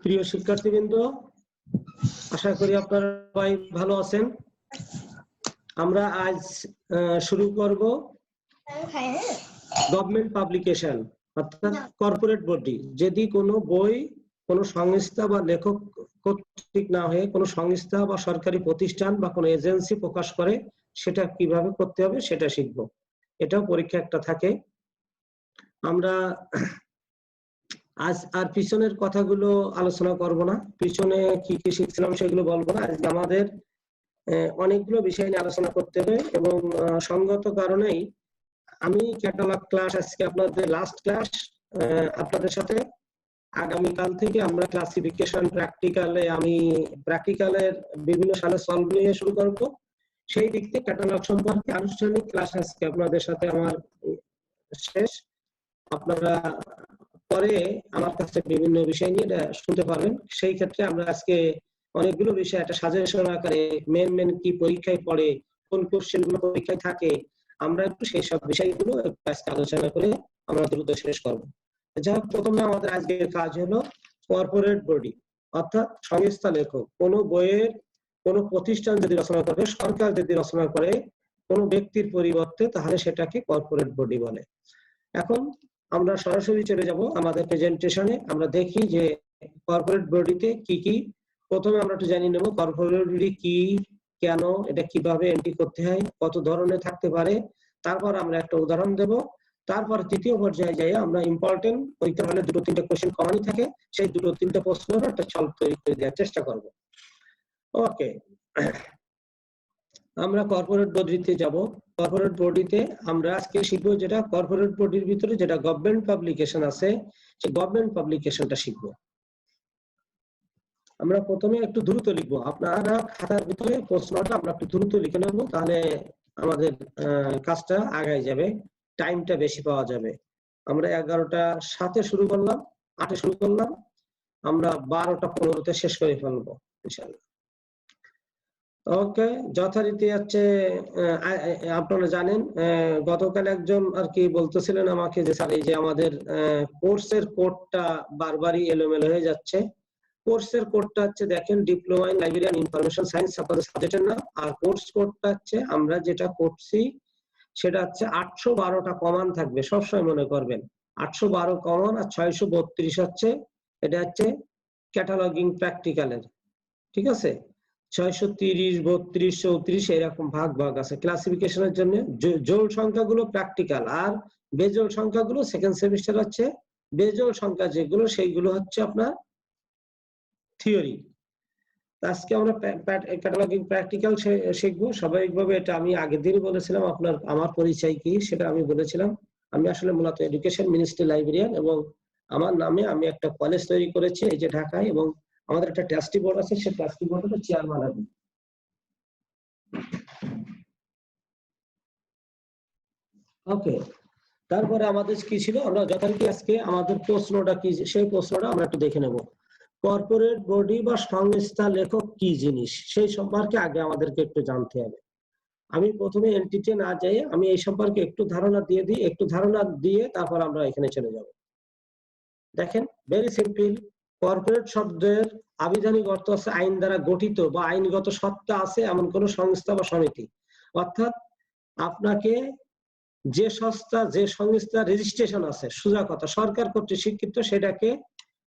প্রিয় শিক্ষার্থীবৃন্দ, আশা করি আপনারা সবাই ভালো আছেন। আমরা আজ শুরু করব গভর্নমেন্ট পাবলিকেশন অর্থাৎ কর্পোরেট বডি। যদি কোনো বই কোনো সংস্থা বা লেখক কর্তৃক না হয়ে কোনো সংস্থা বা সরকারি প্রতিষ্ঠান বা কোনো এজেন্সি প্রকাশ করে, সেটা কিভাবে করতে হবে সেটা শিখব। এটাও পরীক্ষা একটা থাকে। আমরা আজ আর পিছনের কথাগুলো আলোচনা করব না, পিছনে কি কি শিখছিলাম সেগুলো বলবো না। আজকে আমাদের অনেকগুলো বিষয় নিয়ে আলোচনা করতে হবে এবং সঙ্গত কারণেই আমি ক্যাটালগ ক্লাস, আজকে আপনাদের লাস্ট ক্লাস, আপনাদের সাথে আগামীকাল থেকে আমরা ক্লাসিফিকেশন প্র্যাকটিক্যালের বিভিন্ন সালে সলভ নিয়ে শুরু করব। সেই দিক থেকে ক্যাটালগ সম্পর্কে আনুষ্ঠানিক ক্লাস আজকে আপনাদের সাথে আমার শেষ। আপনারা পরে আমার কাছে বিভিন্ন বিষয় নিয়ে শুনতে পারবেন। সেই ক্ষেত্রে আমরা আজকে অনেকগুলো বিষয় একটা সাজেশন আকারে মেন কি পরীক্ষায় পড়ে, কোন কোশ্চেন গুলো পরীক্ষায় থাকে, আমরা একটু সেই সব বিষয়গুলো আজকে আলোচনা করে আমরা দ্রুত শেষ করব। যা প্রথমে আমাদের আজকের কাজ হলো কর্পোরেট বডি অর্থাৎ সংস্থা লেখক। কোনো বইয়ের কোনো প্রতিষ্ঠান যদি রচনা করে, সরকার যদি রচনা করে কোনো ব্যক্তির পরিবর্তে, তাহলে সেটাকে কর্পোরেট বডি বলে। এখন আমরা সরাসরি চলে যাব আমাদের প্রেজেন্টেশনে। আমরা দেখি যে কর্পোরেট বডিতে কি কি। প্রথমে আমরা একটু জানিয়ে নেব কর্পোরেট বডি কি, কেন, এটা কিভাবে এন্ট্রি করতে হয়, কত ধরনের থাকতে পারে। তারপর আমরা একটা উদাহরণ দেব। তারপর তৃতীয় পর্যায়ে যাই আমরা ইম্পর্টেন্ট ওইটা হলে 2-3টা কোশ্চেন কমনই থাকে, সেই 2-3টা প্রশ্নের একটা সলভ তৈরি করে দেওয়ার চেষ্টা করব। ওকে, আমরা কর্পোরেট বডিতে যাব। কর্পোরেট বডিতে আমরা আজকে শিখবো যেটা কর্পোরেট বডির ভিতরে যেটা গভর্নমেন্ট পাবলিকেশন আছে, সেই গভর্নমেন্ট পাবলিকেশনটা শিখবো। আমরা প্রথমে একটু দ্রুত লিখবো। আপনারা খাতার ভিতরে প্রশ্নটা আমরা একটু দ্রুত লিখে নেবো, তাহলে আমাদের কাজটা আগায় যাবে, টাইমটা বেশি পাওয়া যাবে। আমরা 11টা 7 শুরু করলাম, 8 শুরু করলাম, আমরা 12টা 15 শেষ করে ফেলবো ইনশাআল্লাহ। ওকে, যথারীতি হচ্ছে আপনারা জানেন গতকাল একজন আর কি বলতেছিলেন আমাকে যে স্যার এই যে আমাদের কোর্সের কোডটা বারবারই এলোমেলো হয়ে যাচ্ছে। কোর্সের কোডটা হচ্ছে দেখেন diploma in library and information science আপনাদের সাবজেক্টের নাম, আর কোর্স কোডটা হচ্ছে আমরা যেটা করছি সেটা হচ্ছে 812টা কমান থাকবে, সবসময় মনে করবেন 812 কমন আর 632 হচ্ছে, এটা হচ্ছে ক্যাটালগিং প্র্যাকটিক্যালের। ঠিক আছে, 630, 32, 34 এরকম ভাগ আছে ক্লাসিফিকেশনের জন্য। জোড় সংখ্যাগুলো প্র্যাকটিক্যাল আর বেজোড় সংখ্যাগুলো সেকেন্ড সেমিস্টার হচ্ছে। বেজোড় সংখ্যা যেগুলো সেইগুলো হচ্ছে আপনার থিওরি। আজকে আমরা ক্যাটালগিং প্র্যাকটিক্যাল শিখবো স্বাভাবিকভাবে। এটা আমি আগের দিনই বলেছিলাম, আমার পরিচয় কি সেটা আমি বলেছিলাম। আমি আসলে মূলত এডুকেশন মিনিস্ট্রি লাইব্রেরিয়ান এবং আমার নামে আমি একটা কলেজ তৈরি করেছি এই যে ঢাকায়, এবং আমাদের একটা ট্রাস্টি বোর্ড আছে, সেই ট্রাস্টি বোর্ডের চেয়ারম্যান আমি। ওকে, তারপরে আমাদের কি ছিল, আমরা যথারীতি আজকে আমাদের প্রশ্নটা কি সেই প্রশ্নটা আমরা একটু দেখে নেব। কর্পোরেট বডি বা সংস্থা লেখক কি জিনিস সেই সম্পর্কে আগে আমাদেরকে একটু জানতে হবে। আমি প্রথমে এন্টিটি না যাই, আমি এই সম্পর্কে একটু ধারণা দিয়ে দিই, একটু ধারণা দিয়ে তারপর আমরা এখানে চলে যাব। দেখেন, ভেরি সিম্পল। কর্পোরেট শব্দের আবিধানিক অর্থ আছে আইন দ্বারা গঠিত বা আইনগত সত্তা আছে এমন কোন সংস্থা বা সমিতি। অর্থাৎ আপনাকে যে সংস্থা রেজিস্ট্রেশন আছে, সোজা কথা সরকার কর্তৃক স্বীকৃত, সেটাকে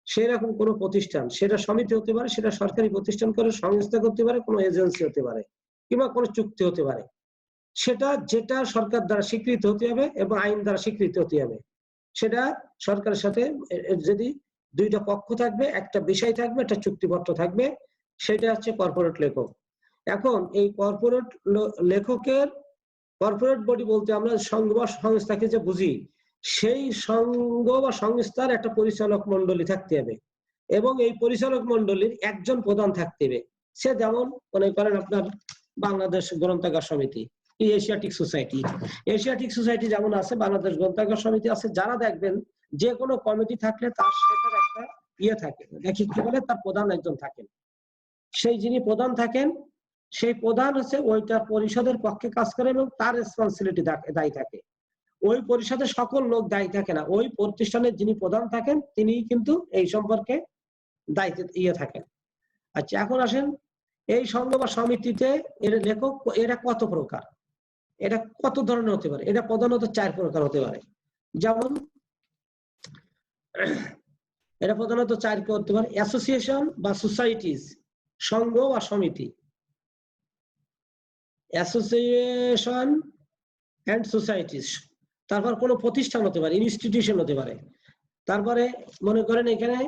সেরকম কোন প্রতিষ্ঠান, সেটা সমিতি হতে পারে, সেটা সরকারি প্রতিষ্ঠান করে সংস্থা করতে পারে, কোনো এজেন্সি হতে পারে, কিংবা কোনো চুক্তি হতে পারে, সেটা যেটা সরকার দ্বারা স্বীকৃত হতে হবে এবং আইন দ্বারা স্বীকৃত হতে হবে। সেটা সরকারের সাথে যদি 2টা পক্ষ থাকবে, একটা বিষয় থাকবে, একটা চুক্তিপত্র থাকবে, সেটা হচ্ছে কর্পোরেট লেখক। এখন এই কর্পোরেট লেখকের কর্পোরেট বডি বলতে আমরা সংঘ বা সংস্থাকে যে বুঝি, সেই সংঘ বা সংস্থার একটা পরিচালক মন্ডলী থাকতে হবে এবং এই পরিচালক মন্ডলীর একজন প্রধান থাকতে হবে। সে যেমন মনে করেন আপনার বাংলাদেশ গ্রন্থাগার সমিতি, এশিয়াটিক সোসাইটি যেমন আছে, বাংলাদেশ গ্রন্থাগার সমিতি আছে। যারা দেখবেন যে কোনো কমিটি থাকলে তার সেটার একটা থাকে, দেখি কি বলে, তার প্রধান একজন থাকেন। সেই যিনি প্রধান থাকেন, সেই প্রধান হচ্ছে ওইটা পরিষদের পক্ষে কাজ করে এবং তার রেসপন্সিবিলিটি দায়ী থাকে। ওই পরিষদের সকল লোক দায়ী থাকে না, ওই প্রতিষ্ঠানের যিনি প্রধান থাকেন তিনি কিন্তু এই সম্পর্কে দায়িত্বে ইয়ে থাকেন। আচ্ছা, এখন আসেন এই সংঘ বা সমিতিতে এর লেখক এরা কত প্রকার, এটা কত ধরনের হতে পারে? এটা প্রধানত 4 প্রকার হতে পারে। যেমন এটা প্রধানত 4 করতে পারে: অ্যাসোসিয়েশন বা সোসাইটিস, সংঘ বা সমিতি, অ্যাসোসিয়েশন এন্ড সোসাইটিস। তারপর কোনো প্রতিষ্ঠান হতে পারে, ইনস্টিটিউশন হতে পারে। তারপরে মনে করেন এখানে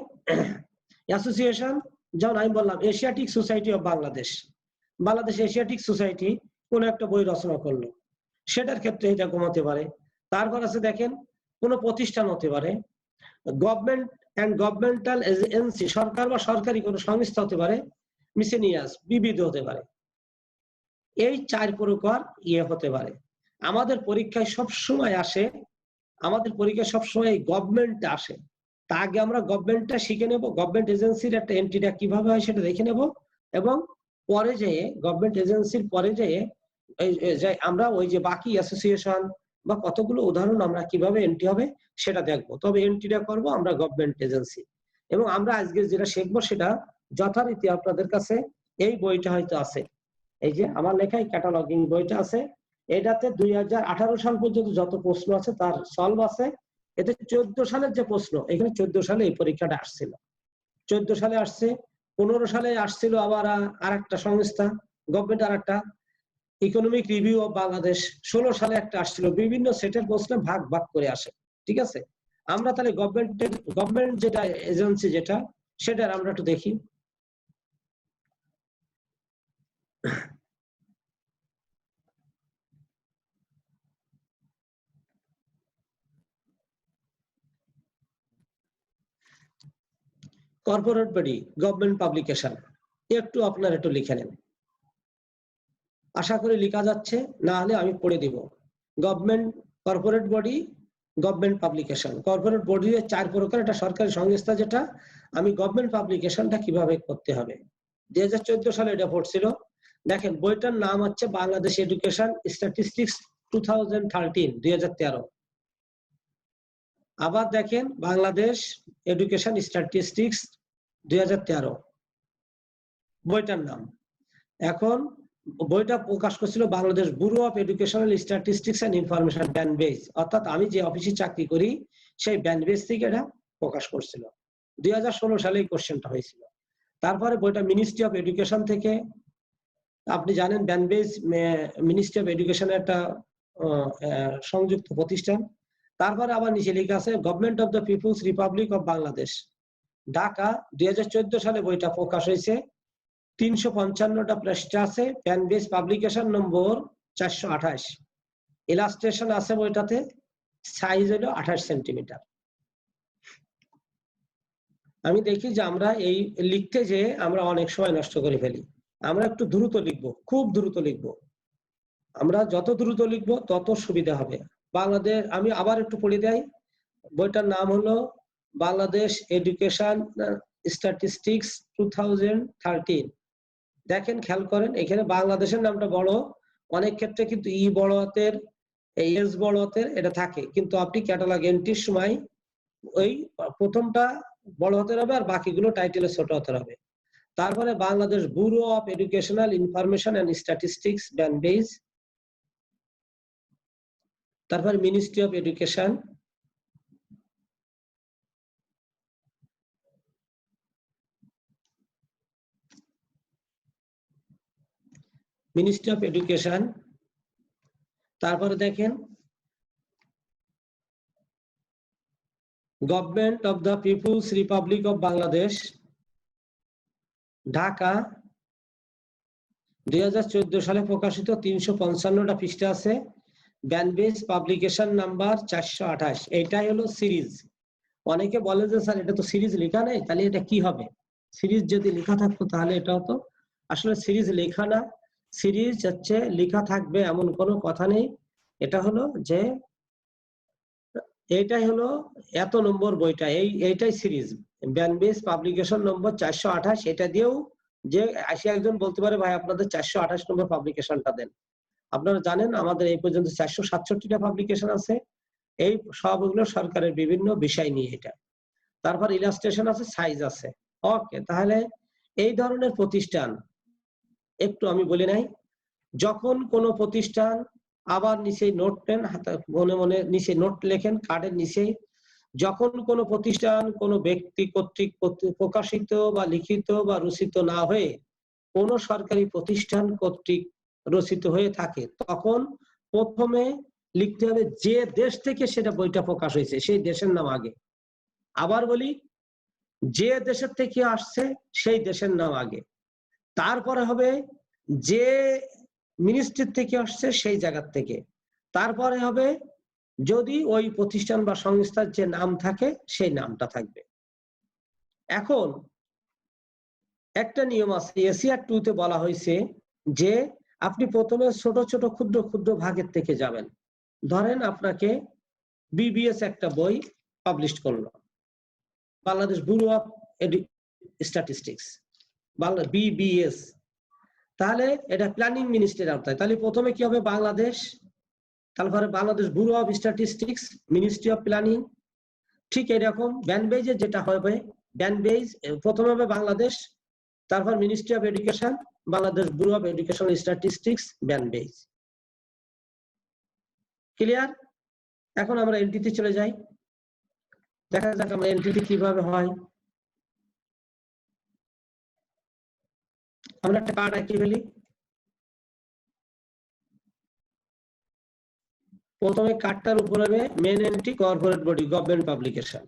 অ্যাসোসিয়েশন, যেমন আমি বললাম Asiatic society of Bangladesh, Bangladesh Asiatic society কোন একটা বই রচনা করলো, সেটার ক্ষেত্রে এটা কমাতে পারে। তারপর আছে দেখেন কোন প্রতিষ্ঠান হতে পারে, গভর্নমেন্ট এন্ড গভর্নমেন্টাল এজেন্সি, সরকার বা সরকারি কোন সংস্থা হতে পারে, মিসেনিয়াস, বিবিধ হতে পারে। এই 4 প্রকার ইয়ে হতে পারে। আমাদের পরীক্ষায় সব সময় আসে, আমাদের পরীক্ষায় সব সময় গভর্নমেন্ট আসে। তা আগে আমরা গভর্নমেন্টটা শিখে নেব, গভর্নমেন্ট এজেন্সির একটা এন্ট্রিটা কিভাবে হয় সেটা দেখে নেব, এবং পরে যেয়ে গভর্নমেন্ট এজেন্সির পরে যেয়ে আমরা ওই যে বাকি অ্যাসোসিয়েশন বা কতগুলো উদাহরণ আমরা কিভাবে এন্ট্রি হবে সেটা দেখবো। তবে এন্ট্রিটা করব আমরা গভর্নমেন্ট এজেন্সি। এবং আমরা আজকে যেটা শিখবো সেটা যথারীতি আপনাদের কাছে এই বইটা হয়তো আছে, এই যে আমার লেখাই ক্যাটালগিং বইটা আছে, এটাতে 2018 সাল পর্যন্ত যত প্রশ্ন আছে তার সলভ আছে। এতে 14 সালের যে প্রশ্ন, এখানে 14 সালে এই পরীক্ষাটা আসছিল, 14 সালে আসছে, 15 সালে আসছিল আবার আরেকটা সংস্থা, গভর্নমেন্ট আরেকটা, ইকোনমিক রিভিউ অফ বাংলাদেশ 16 সালে একটা আসছিল। বিভিন্ন সেটের প্রশ্ন ভাগ ভাগ করে আসে, ঠিক আছে। আমরা তাহলে গভর্নমেন্ট যেটা এজেন্সি যেটা, সেটার আমরা একটু দেখি। কর্পোরেট বডি, গভর্নমেন্ট পাবলিকেশন, একটু আপনার একটু লিখে নেন, আশা করি লেখা যাচ্ছে, না হলে আমি পড়ে দিব। Government corporate body, government publication. Corporate বডির 4 প্রকার, এটা সরকারি সংস্থা যেটা। আমি গভর্নমেন্ট পাবলিকেশনটা কিভাবে করতে হবে 2014 সালে এটা পড়ছিল। দেখেন বইটার নাম হচ্ছে বাংলাদেশ এডুকেশন স্ট্যাটিস্টিক্স 2013। আবার দেখেন বাংলাদেশ এডুকেশন স্ট্যাটিস্টিক্স 2013 বইটার নাম। এখন বইটা প্রকাশ করছিল Bangladesh bureau of Educational Statistics and Information, BANBEIS. অর্থাৎ আমি যে অফিসে চাকরি করি সেই ব্যানবেজ থেকে এটা প্রকাশ করছিল। 2016 সালে এই কোশ্চেনটা হয়েছিল। তারপরে বইটা মিনিস্ট্রি অফ এডুকেশন থেকে, আপনি জানেন ব্যানবেজ মিনিস্ট্রি অফ এডুকেশনের একটা সংযুক্ত প্রতিষ্ঠান। তারপরে আবার নিচে লেখা আছে Government of the people's Republic of Bangladesh, Dhaka. 2014 সালে বইটা প্রকাশ হয়েছে, 355টা পৃষ্ঠা আছে, ব্যানবেজ পাবলিকেশন নম্বর 428, ইলাস্ট্রেশন আছে বইটাতে, সাইজ হলো 28 সেন্টিমিটার। আমি দেখি যে আমরা এই লিখতে যে আমরা অনেক সময় নষ্ট করে ফেলি। আমরা একটু দ্রুত লিখবো, খুব দ্রুত লিখবো। আমরা যত দ্রুত লিখবো তত সুবিধা হবে। বাংলাদেশ, আমি আবার একটু পড়ে দেই, বইটার নাম হলো বাংলাদেশ এডুকেশন স্ট্যাটিস্টিক্স 2013। দেখেন খেয়াল করেন এখানে বাংলাদেশের নামটা বড়, অনেক ক্ষেত্রে কিন্তু ই বড় হাতের, এস বড় হাতের এটা থাকে, কিন্তু আপনি ক্যাটালগ এন্ট্রির সময় ওই প্রথমটা বড় হাতের হবে আর বাকিগুলো টাইটেলে ছোট হাতের হবে। তারপরে Bangladesh bureau of educational information and statistics, BANBEIS. তারপর ministry of education, ministry of education. তারপরে দেখেন government of the people's Republic of Bangladesh, Dhaka. 2014 সালে প্রকাশিত, 355টা পৃষ্ঠা আছে, ব্যানবেজ পাবলিকেশন নাম্বার 428। এটাই হলো সিরিজ। অনেকে বলে যে স্যার এটা তো সিরিজ লেখা নেই, তাহলে এটা কি হবে? সিরিজ যদি লেখা থাকতো তাহলে এটা হতো। আসলে সিরিজ লেখা না, সিরিজ হচ্ছে লেখা থাকবে এমন কোনো কথা নেই। এটা হলো যে এইটাই হলো এত নম্বর বইটা, এইটাই সিরিজ, ব্যানবেজ পাবলিকেশন নম্বর 428। এটা দিয়েও যে আসি একজন বলতে পারে ভাই আপনাদের 428 নম্বর পাবলিকেশনটা দেন। আপনারা জানেন আমাদের এই পর্যন্ত 467টা পাবলিকেশন আছে, এই সবগুলো সরকারের বিভিন্ন বিষয় নিয়ে এটা। তারপর ইলাস্ট্রেশন আছে, সাইজ আছে। ওকে, তাহলে এই ধরনের প্রতিষ্ঠান একটু আমি বলে নাই। যখন কোনো প্রতিষ্ঠান, আবার নিচে নোট পেন মনে মনে নিচে নোট লেখেন কার্ডের নিচে, যখন কোনো প্রতিষ্ঠান কোনো ব্যক্তি কর্তৃক প্রকাশিত বা লিখিত বা রচিত না হয়ে কোনো সরকারি প্রতিষ্ঠান কর্তৃক রচিত হয়ে থাকে, তখন প্রথমে লিখতে হবে যে দেশ থেকে সেটা বইটা প্রকাশ হয়েছে সেই দেশের নাম আগে। আবার বলি, যে দেশের থেকে আসছে সেই দেশের নাম আগে, তারপরে হবে যে মিনিস্ট্রি থেকে আসছে সেই জায়গার থেকে, তারপরে হবে যদি ওই প্রতিষ্ঠান বা সংস্থার যে নাম থাকে সেই নামটা থাকবে। এখন একটা নিয়ম আছে, এসিআর 2 তে বলা হয়েছে যে আপনি প্রথমে ছোট ছোট ক্ষুদ্র ক্ষুদ্র ভাগের থেকে যাবেন। ধরেন আপনাকে বিবিএস একটা বই পাবলিশ করলো, Bangladesh bureau of statistics, Bangla BBS, তাহলে এটা প্ল্যানিং মিনিস্ট্রির আওতায়। তাহলে প্রথমে কি হবে? বাংলাদেশ, তারপরে Bangladesh bureau of statistics, ministry of planning. ঠিক এরকম ব্যানবেজে যেটা হবে, ব্যানবেজ প্রথমে হবে বাংলাদেশ, তারপর ministry of education, Bangladesh bureau of education statistics, ব্যানবেজ। Clear? এখন আমরা এন্ট্রিতে চলে যাই, দেখা যাক আমরা এন্ট্রিতে কিভাবে হয়। আমরা একটা কার্ড আঁকিয়ে ফেলি। প্রথমে কার্ডটার উপরে হবে main entry, corporate body, government publication.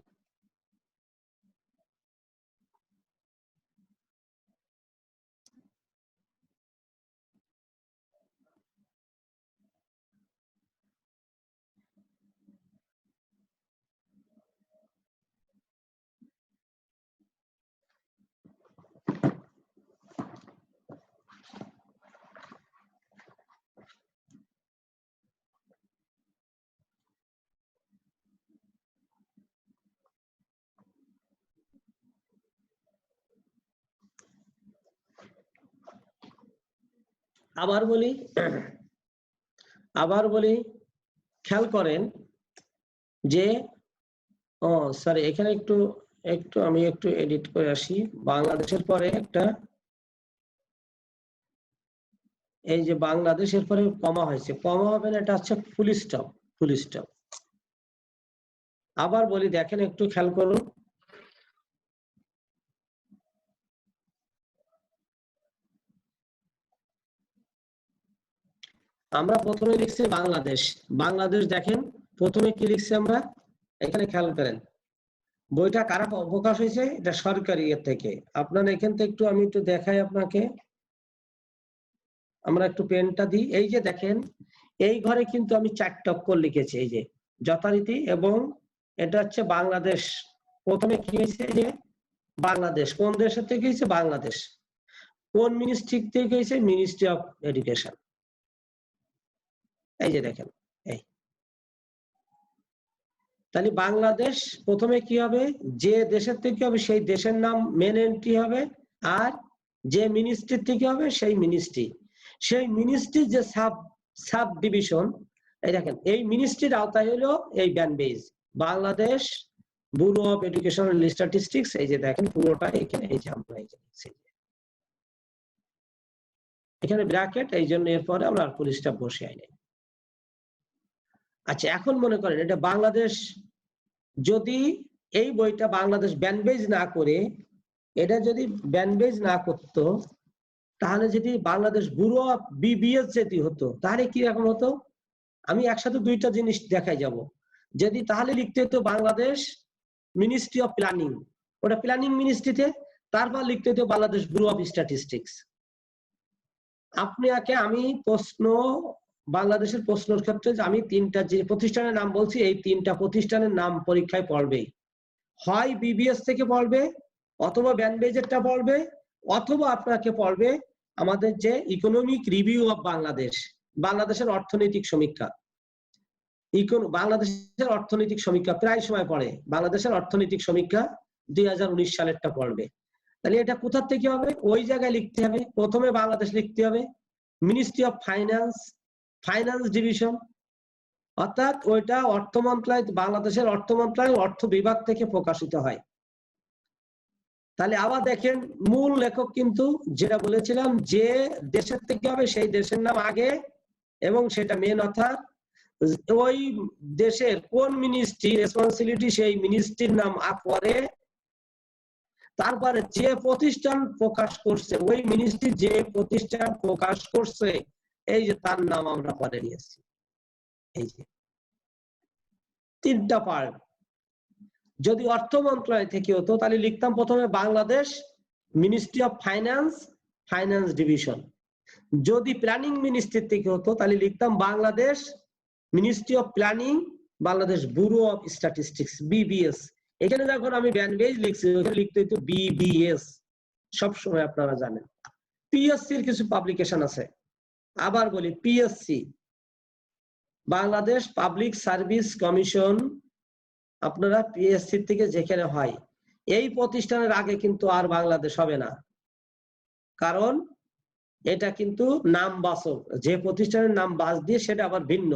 আবার বলি খেয়াল করেন যে সরি, এখানে একটু আমি একটু এডিট করে আসি। বাংলাদেশের পরে একটা, এই যে বাংলাদেশের পরে কমা হয়েছে, কমা হবে না, এটা হচ্ছে ফুল স্টপ, ফুল স্টপ। আবার বলি, দেখেন একটু খেয়াল করুন, আমরা প্রথমে লিখছি বাংলাদেশ। বাংলাদেশ দেখেন প্রথমে কি লিখছি আমরা, এখানে খেয়াল করেন বইটা কারা প্রকাশ হয়েছে, এটা সরকারি এর থেকে। আপনারা এখান থেকে একটু আমি একটু দেখাই আপনাকে, আমরা একটু পেনটা দিই। এই যে দেখেন এই ঘরে কিন্তু আমি 4টা অক্ষর লিখেছি, এই যে যথারীতি, এবং এটা হচ্ছে বাংলাদেশ। প্রথমে কি হয়েছে যে বাংলাদেশ, কোন দেশের থেকে হয়েছে? বাংলাদেশ। কোন মিনিস্ট্রি থেকে হয়েছে? Ministry of education. এই যে দেখেন, এই তাহলে বাংলাদেশ প্রথমে কি হবে, যে দেশের থেকে হবে সেই দেশের নাম মেন এন্ট্রি হবে, আর যে মিনিস্ট্রি থেকে হবে সেই মিনিস্ট্রি, সেই মিনিস্ট্রির যে সাব ডিভিশন, এই দেখেন এই মিনিস্ট্রির আওতায় হলো এই BANBEIS, Bangladesh bureau of Education and Statistics. এই যে দেখেন পুরোটা এখানে, এই যে আমরা এই যে এখানে ব্র্যাকেট, এই জন্য এরপরে আমরা ফুল স্টপ বসে আইনি। আচ্ছা, এখন মনে করেন এটা বাংলাদেশ, যদি এই বইটা বাংলাদেশ ব্যানবেজ না করে, এটা যদি ব্যানবেজ না করতো, তাহলে যদি বাংলাদেশ ব্যুরো অফ বিবিএস যদি হতো, তাহলে কি রকম হতো? আমি একসাথে দুইটা জিনিস দেখাই যাব। যদি তাহলে লিখতে হতো বাংলাদেশ মিনিস্ট্রি অফ প্ল্যানিং, ওটা প্ল্যানিং মিনিস্ট্রিতে, তারপর লিখতে হতো বাংলাদেশ ব্যুরো অফ স্ট্যাটিস্টিক্স। আপনাকে আমি প্রশ্ন, বাংলাদেশের প্রশ্নের ক্ষেত্রে আমি 3টা যে প্রতিষ্ঠানের নাম বলছি, এই 3টা প্রতিষ্ঠানের নাম পরীক্ষায় পড়বে, হয় বিবিএস থেকে পড়বে, অথবা ব্যানবেজেরটা পড়বে, অথবা আপনাকে পড়বে আমাদের যে ইকোনমিক রিভিউ অফ বাংলাদেশ, বাংলাদেশের অর্থনৈতিক সমীক্ষা। বাংলাদেশের অর্থনৈতিক সমীক্ষা প্রায় সময় পড়ে, বাংলাদেশের অর্থনৈতিক সমীক্ষা 2019 সালেরটা পড়বে। তাহলে এটা কোথা থেকে হবে? ওই জায়গায় লিখতে হবে, প্রথমে বাংলাদেশ লিখতে হবে, মিনিস্ট্রি অফ ফাইন্যান্স ডিভিশন, অর্থাৎ ওইটা অর্থ মন্ত্রণালয়, বাংলাদেশের অর্থ মন্ত্রণালয় অর্থ বিভাগ থেকে প্রকাশিত হয়। তাহলে আবার দেখেন মূল লেখক কিন্তু যেটা বলেছিলাম যে দেশের থেকে হবে সেই দেশের নাম আগে এবং সেটা মেন অথর, ওই দেশের কোন মিনিস্ট্রি রেসপন্সিবিলিটি সেই মিনিস্ট্রির নাম পরে, তারপরে যে প্রতিষ্ঠান প্রকাশ করছে ওই মিনিস্ট্রি যে প্রতিষ্ঠান প্রকাশ করছে এই যে তার নাম আমরা পরে নিয়েছি। এই যে তিনটা পার্ট। যদি অর্থ মন্ত্রণালয় থেকে হতো তাহলে লিখতাম প্রথমে Bangladesh ministry of finance, finance division. যদি প্ল্যানিং মিনিস্ট্রি থেকে হতো তাহলে লিখতাম Bangladesh ministry of planning, Bangladesh bureau of statistics, BBS. এখানে যখন আমি ব্যানবেজ লিখছি ওখানে লিখতে হতো বিবিএস, সবসময় আপনারা জানেন। পিএসসি এর কিছু পাবলিকেশন আছে, আবার বলি PSC Bangladesh public service commission, আপনারা পিএসসি থেকে যেখানে হয় এই প্রতিষ্ঠানের আগে কিন্তু আর বাংলাদেশ হবে না, কারণ এটা কিন্তু নাম বাচক, যে প্রতিষ্ঠানের নাম বাদ দিয়ে সেটা আবার ভিন্ন।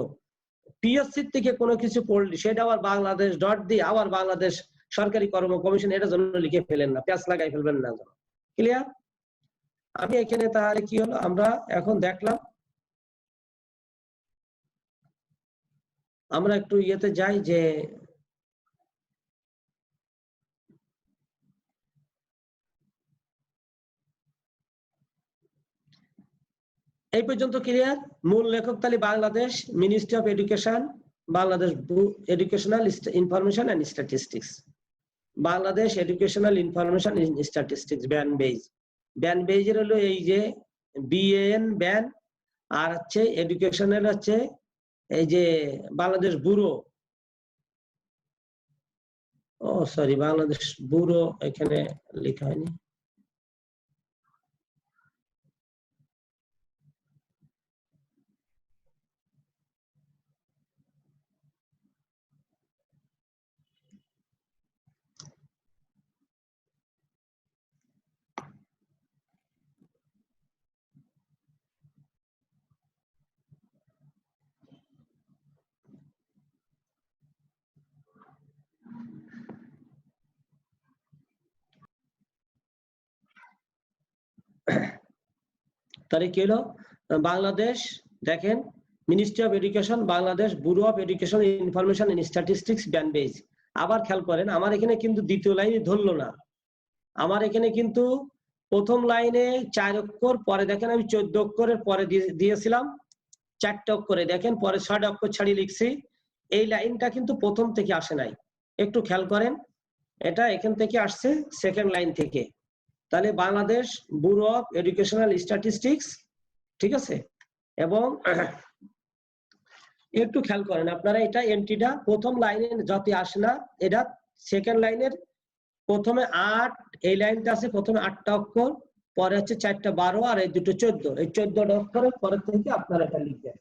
পিএসসি থেকে কোনো কিছু পড়লি সেটা আবার বাংলাদেশ ডট দিয়ে আবার বাংলাদেশ সরকারি কর্ম কমিশন, এটা জন্য লিখে ফেলেন না, প্যাচ লাগাই ফেলবেন না। ক্লিয়ার? আমি এখানে তাহলে কি হলো, আমরা এখন দেখলাম, আমরা একটু ইয়েতে যাই যে এই পর্যন্ত ক্লিয়ার? মূল লেখক তাহলে Bangladesh ministry of education, Bangladesh educational information and statistics, Bangladesh educational information statistics BANBEIS. ব্যানবেজের হলো এই যে বিএন ব্যান, আর হচ্ছে এডুকেশনের হচ্ছে এই যে বাংলাদেশ ব্যুরো, ও সরি বাংলাদেশ ব্যুরো এখানে লেখা হয়নি। তাহলে কি হলো, বাংলাদেশ দেখেন Ministry of education, Bangladesh bureau of Education Information and statistics BANBEIS. আবার খেয়াল করেন আমার এখানে কিন্তু দ্বিতীয় লাইনে ধরলো না, আমার এখানে কিন্তু প্রথম লাইনে 4 অক্ষর, পরে দেখেন আমি 14 অক্ষরের পরে দিয়েছিলাম 4টা অক্ষরে, দেখেন পরে 6টা অক্ষর ছাড়িয়ে লিখছি। এই লাইনটা কিন্তু প্রথম থেকে আসে নাই, একটু খেয়াল করেন, এটা এখান থেকে আসছে সেকেন্ড লাইন থেকে। তাহলে Bangladesh bureau of Educational statistics, ঠিক আছে। এবং একটু খেয়াল করেন আপনারা, এটা এন্ট্রিটা প্রথম লাইনে যত আসে না, এটা সেকেন্ড লাইনের প্রথমে 8, এই লাইনটা আছে প্রথমে 8টা অক্ষর, পরে হচ্ছে 4টা 12 আর এই দুটো 14, এই 14টা অক্ষরের পরে থেকে আপনারা এটা লিখবেন।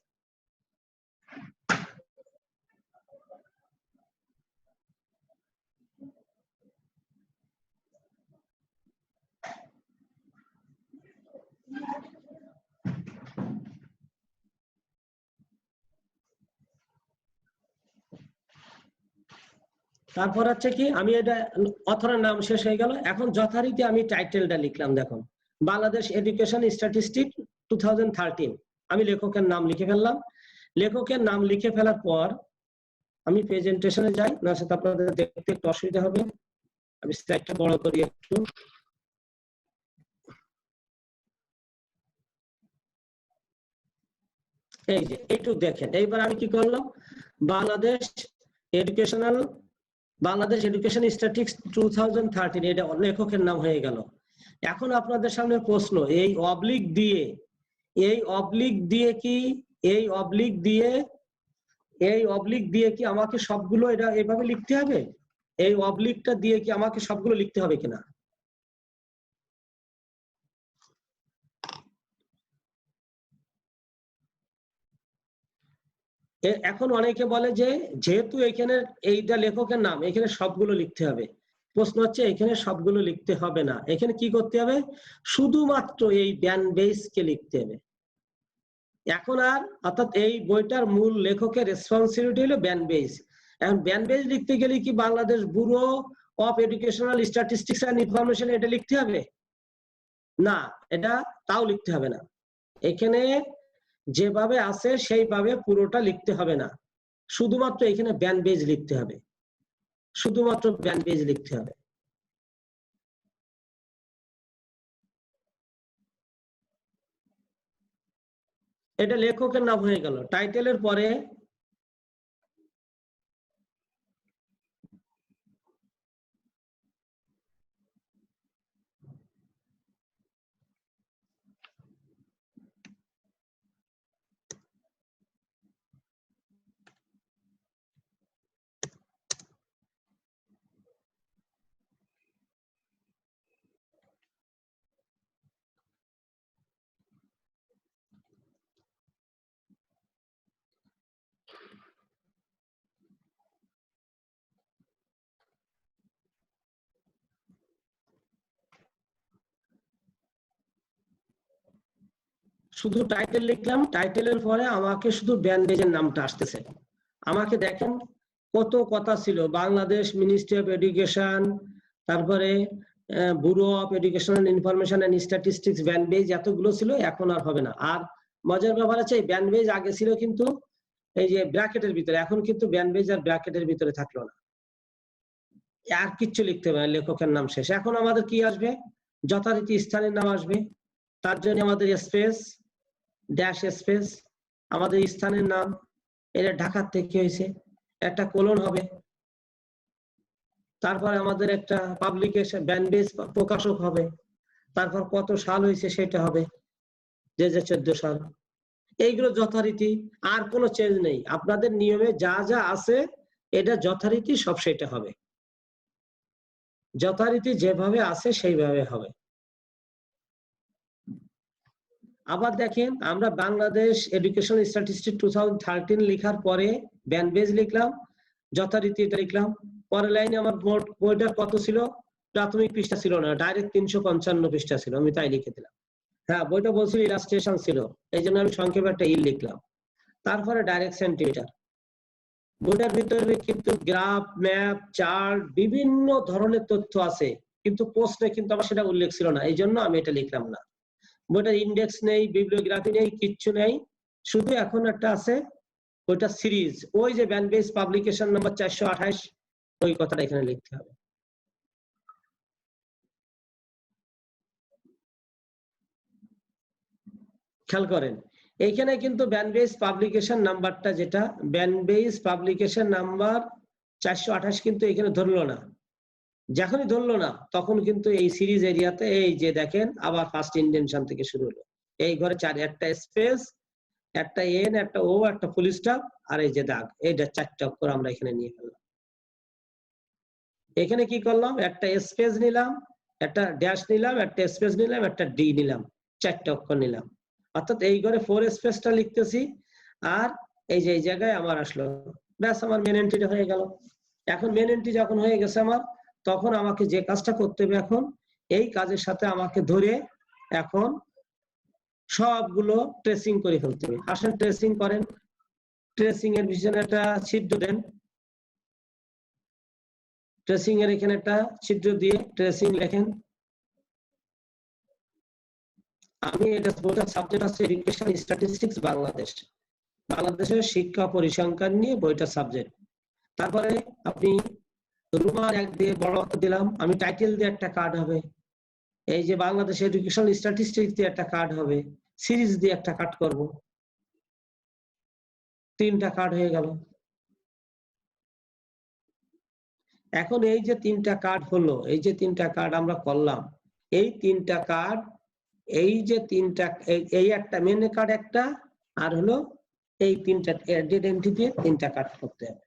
তারপর হচ্ছে কি, আমি এটা অথরের নাম শেষ হয়ে গেল, এখন যথারীতি আমি টাইটেলটা লিখলাম। দেখুন বাংলাদেশ এডুকেশন স্ট্যাটিস্টিক 2013, আমি লেখকের নাম লিখে ফেললাম। লেখকের নাম লিখে ফেলার পর আমি প্রেজেন্টেশনে যাই, না সেটা আপনাদের দেখতে একটু অসুবিধা হবে, আমি স্লাইডটা বড় করি একটু। এই যে একটু দেখেন, এইবার আমি কি করলাম, বাংলাদেশ এডুকেশন স্ট্যাটিস্টিক্স 2013, এটা লেখকের নাম হয়ে গেল। এখন আপনাদের সামনে প্রশ্ন, এই অবলিক দিয়ে কি আমাকে সবগুলো এটা এভাবে লিখতে হবে? এই অবলিকটা দিয়ে কি আমাকে সবগুলো লিখতে হবে কিনা? এখন অনেকে বলে যে যেহেতু এখানে এইটা লেখকের নাম, এখানে সবগুলো লিখতে হবে। প্রশ্ন হচ্ছে এখানে সবগুলো লিখতে হবে না, এখানে কি করতে হবে, শুধুমাত্র এই ব্যানবেজ কে লিখতে হবে। এখন আর অর্থাৎ এই বইটার মূল লেখকের রেসপন্সিবিলিটি হলো ব্যানবেজ। এখন ব্যানবেজ লিখতে গেলে কি Bangladesh bureau of Educational Statistics and Information এটা লিখতে হবে না, এটা তাও লিখতে হবে না। এখানে যেভাবে আছে সেইভাবে পুরোটা লিখতে হবে না, শুধুমাত্র এখানে ব্যান বেজ লিখতে হবে, শুধুমাত্র ব্যান বেজ লিখতে হবে। এটা লেখকের নাম হয়ে গেল। টাইটেলের পরে শুধু টাইটেল লিখলাম, টাইটেলের পরে আমাকে শুধু ব্যান্ডেজের নামটা আসতেছে। আমাকে দেখেন কত কথা ছিল, বাংলাদেশ মিনিস্ট্রি অফ এডুকেশন, তারপরে Bureau of educational information and Statistics, BANBEIS এতগুলো ছিল, এখন আর হবে না। আর মজার ব্যাপার আছে, এই ব্যান্ডেজ আগে ছিল কিন্তু এই যে ব্র্যাকেটের ভিতরে, এখন কিন্তু ব্যান্ডেজ আর ব্র্যাকেটের ভিতরে থাকলো না, আর কিচ্ছু লিখতে হবে না, লেখকের নাম শেষ। এখন আমাদের কি আসবে, যথারীতি স্থানের নাম আসবে, তার জন্য আমাদের স্পেস ড্যাশ স্পেস আমাদের স্থানের নাম, এটা ঢাকার থেকে হয়েছে, একটা কোলন হবে, তারপর আমাদের একটা পাবলিকেশন ব্যান্ডেজ প্রকাশক হবে, তারপর কত সাল হয়েছে সেটা হবে, 2014 সাল। এইগুলো যথারীতি, আর কোনো চেঞ্জ নেই, আপনাদের নিয়মে যা যা আছে এটা যথারীতি সব সেটা হবে, যথারীতি যেভাবে আছে সেইভাবে হবে। আবার দেখেন, আমরা বাংলাদেশ এডুকেশন স্ট্যাটিস্টিক্স 2013 লেখার পরে ব্যান্ডেজ লিখলাম, যথারীতি এটা লিখলাম। পরের লাইনে আমার বইটার কত ছিল, প্রাথমিক পৃষ্ঠা ছিল না, ডাইরেক্ট 355 পৃষ্ঠা ছিল, আমি তাই লিখে দিলাম। হ্যাঁ, বইটা বলছিল ইলাস্ট্রেশন ছিল, এই জন্য আমি সংক্ষেপে একটা ইল লিখলাম। তারপরে ডাইরেক্ট সেন্টিমিটার। বইটার ভিতরে কিন্তু গ্রাফ, ম্যাপ, চার্ট, বিভিন্ন ধরনের তথ্য আছে, কিন্তু প্রশ্নে কিন্তু আমার সেটা উল্লেখ ছিল না, এই জন্য আমি এটা লিখলাম না। বইটার ইন্ডেক্স নেই, বিবলিওগ্রাফি নেই, কিচ্ছু নেই, শুধু এখন একটা আছে ওইটা সিরিজ, ওই যে ব্যান্ডেজ পাবলিকেশন নাম্বার 428, ওই কথাটা এখানে লিখতে হবে। খেয়াল করেন, এইখানে কিন্তু ব্যান্ডেজ পাবলিকেশন নাম্বারটা, যেটা ব্যান্ডেজ পাবলিকেশন নাম্বার 428 কিন্তু এখানে ধরলো না। যখনই ধরলো না তখন কিন্তু এই সিরিজ এরিয়াতে এই যে দেখেন আবার ফার্স্ট ইন্ডেনশন থেকে শুরু হলো, এই ঘরে একটা স্পেস, একটা এন, একটা ও, একটা ফুল স্টপ, আর এই যে দাগ, এইটা 4টা অক্ষর আমরা এখানে নিয়ে ফেললাম। এখানে কি করলাম, একটা স্পেস নিলাম, একটা ড্যাশ নিলাম, একটা স্পেস নিলাম, একটা ডি নিলাম, 4টা অক্ষর নিলাম, অর্থাৎ এই ঘরে 4 স্পেসটা লিখতেছি, আর এই যে এই জায়গায় আমার আসলো, ব্যাস আমার মেন এন্ট্রিটা হয়ে গেল। এখন মেন এন্ট্রি যখন হয়ে গেছে আমার, তখন আমাকে যে কাজটা করতে হবে, এখন এই কাজের সাথে আমাকে ধরে এখন সবগুলো ট্রেসিং করে ফেলতে হবে। আসেন ট্রেসিং করেন, ট্রেসিং এর পিছনে একটা ছিদ্র দেন, ট্রেসিং এর এখানে একটা ছিদ্র দিয়ে ট্রেসিং লেখেন। আমি এটা বইটার সাবজেক্ট আছে এডুকেশন স্ট্যাটিস্টিক্স বাংলাদেশ, বাংলাদেশের শিক্ষা পরিসংখ্যান নিয়ে বইটার সাবজেক্ট। তারপরে আপনি রুমার 1 দিয়ে বড় হাতে দিলাম, আমি টাইটেল দিয়ে একটা কার্ড হবে, এই যে বাংলাদেশ এডুকেশন স্ট্যাটিস্টিক্স দিয়ে একটা কার্ড হবে, সিরিজ দিয়ে একটা কাট করব, 3টা কার্ড হয়ে গেল। এখন এই যে 3টা কার্ড হলো, এই যে 3টা কার্ড আমরা করলাম, এই 3টা কার্ড, এই যে 3টা, এই একটা মেন কার্ড একটা, আর হলো এই 3টা এডেড এন্ট্রি দিয়ে 3টা কার্ড করতে হবে।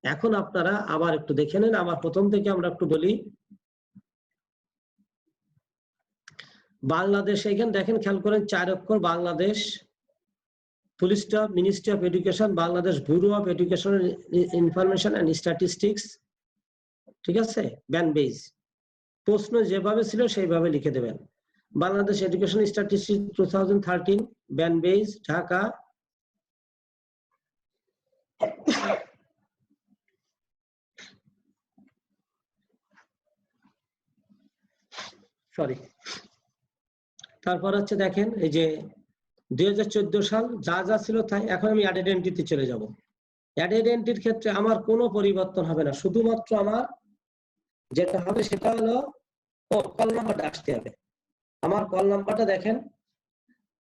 এখন আপনারা আবার একটু দেখে নেন, আবার প্রথম থেকে আমরা একটু বলি। বাংলাদেশ, এখানে দেখেন খেয়াল করেন 4 অক্ষর Bangladesh, full stop, Ministry of education, Bangladesh bureau of Education Information and Statistics, ঠিক আছে, ব্যান্ডেজ। প্রশ্ন যেভাবে ছিল সেইভাবে লিখে দেবেন, Bangladesh Education Statistics 2013, BANBEIS, Dhaka. Sorry. তারপর হচ্ছে দেখেন এই যে 2014 সাল যা যা ছিল তাই। এখন আমি অ্যাডেড এন্ট্রিতে চলে যাব। অ্যাডেড এন্ট্রির ক্ষেত্রে আমার কোনো পরিবর্তন হবে না, শুধুমাত্র আমার যেটা হবে সেটা হলো কল নাম্বারটা আসতে হবে। আমার কল নাম্বারটা দেখেন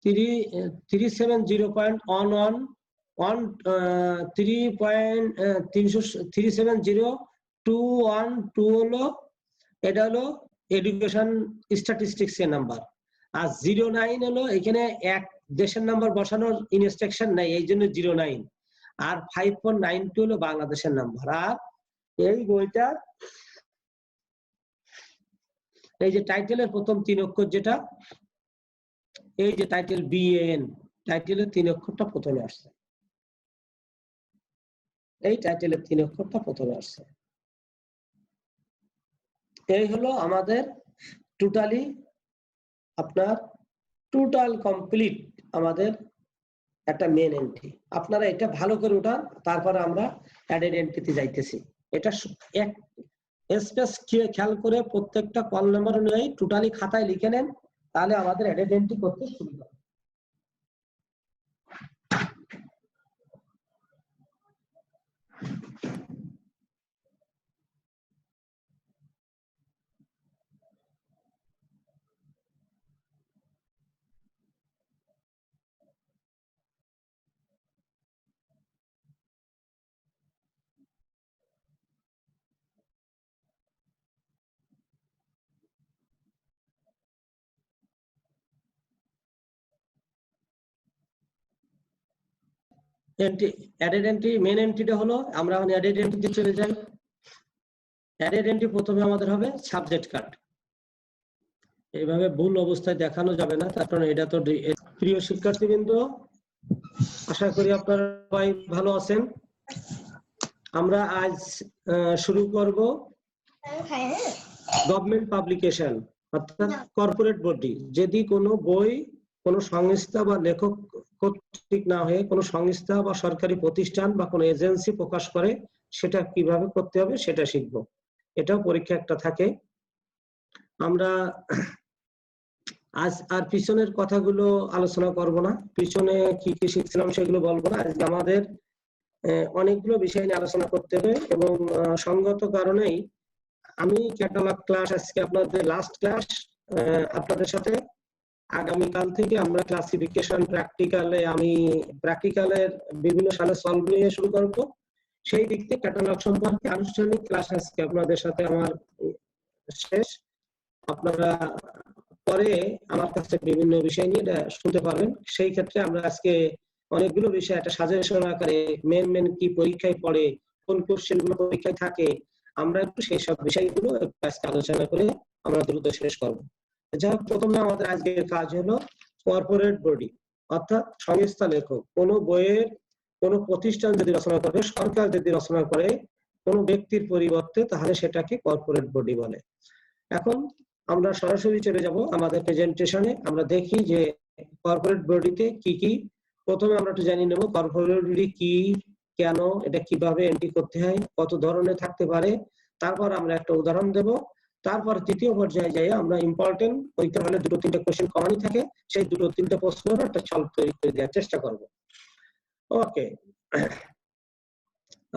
370.21 হলো, এটা হলো এডুকেশন স্ট্যাটিস্টিক্স এর নাম্বার। আর 09 হলো এখানে এক দেশের নাম্বার বসানোর ইনস্ট্রাকশন নাই, এই জন্য 09। আর 5492 হলো বাংলাদেশের নাম্বার। আর এই বইটা এই যে টাইটেলের প্রথম 3 অক্ষর যেটা, এই যে টাইটেল BAN, টাইটেলের 3 অক্ষরটা প্রথমে আসছে, এই টাইটেলের 3 অক্ষরটা প্রথমে আসছে। এই হলো আমাদের টোটালি আপনার টোটাল কমপ্লিট আমাদের একটা মেন এন্ট্রি। আপনারা এটা ভালো করে উঠান, তারপরে আমরা অ্যাডেড এন্ট্রিতে যাইতেছি। এটা এক স্পেস খেয়াল করে প্রত্যেকটা কল নাম্বার অনুযায়ী টোটালি খাতায় লিখে নেন, তাহলে আমাদের অ্যাডেড এন্ট্রি করতে সুবিধা হবে। অ্যাডেড এন্ট্রি মেন এন্ট্রিটা হলো, আমরা এখন অ্যাডেড এন্ট্রিতে চলে যাই। অ্যাডেড এন্ট্রি প্রথমে আমাদের হবে সাবজেক্ট কার্ড। এইভাবে ভুল অবস্থায় দেখানো যাবে না, তার কারণ এটা তো। প্রিয় শিক্ষার্থীবৃন্দ, আশা করি আপনারা সবাই ভালো আছেন। আমরা আজ শুরু করব গভর্নমেন্ট পাবলিকেশন অর্থাৎ কর্পোরেট বডি। যদি কোনো বই কোনো সংস্থা বা লেখক কর্তৃক না হয়ে কোনো সংস্থা বা সরকারি প্রতিষ্ঠান বা কোনো এজেন্সি প্রকাশ করে, সেটা কিভাবে করতে হবে সেটা শিখব। এটাও পরীক্ষা একটা থাকে। আমরা আজ আর পিছনের কথাগুলো আলোচনা করব না, পিছনে কি কি শিখছিলাম সেগুলো বলবো না। আজকে আমাদের অনেকগুলো বিষয় নিয়ে আলোচনা করতে হবে, এবং সঙ্গত কারণেই আমি ক্যাটালগ ক্লাস, আজকে আপনাদের লাস্ট ক্লাস, আপনাদের সাথে আগামীকাল থেকে আমরা ক্লাসিফিকেশন প্র্যাকটিক্যালে, আমি প্র্যাকটিক্যালের বিভিন্ন সালে সলভ নিয়ে শুরু করব। সেই দিক থেকে ক্যাটালগ সম্পর্কে আনুষ্ঠানিক ক্লাস আজকে আপনাদের সাথে আমার শেষ। আপনারা পরে আমার কাছে বিভিন্ন বিষয় নিয়ে শুনতে পারবেন। সেই ক্ষেত্রে আমরা আজকে অনেকগুলো বিষয় একটা সাজেশন আকারে মেন কি পরীক্ষায় পড়ে, কোন কোশ্চেনগুলো পরীক্ষায় থাকে, আমরা একটু সেই সব বিষয়গুলো আজকে আলোচনা করে আমরা দ্রুত শেষ করবো। যা প্রথমে আমাদের আজকের কাজ হলো কর্পোরেট বডি অর্থাৎ সংস্থা লেখক। কোনো বইয়ের কোনো প্রতিষ্ঠান যদি রচনা করে, সরকার যদি রচনা করে কোনো ব্যক্তির পরিবর্তে, তাহলে সেটাকে কর্পোরেট বডি বলে। এখন আমরা সরাসরি চলে যাব আমাদের প্রেজেন্টেশনে। আমরা দেখি যে কর্পোরেট বডিতে কি কি। প্রথমে আমরা একটু জানিয়ে নেব কর্পোরেট বডি কি, কেন, এটা কিভাবে এন্ট্রি করতে হয়, কত ধরনের থাকতে পারে। তারপর আমরা একটা উদাহরণ দেব। তারপর তৃতীয় পর্যায়ে যাই আমরা ইম্পর্টেন্ট পরীক্ষা হলে 2-3টা কোশ্চেন কমনই থাকে, সেই 2-3টা প্রশ্নের একটা সলভ তৈরি করে দেওয়ার চেষ্টা করব। ওকে,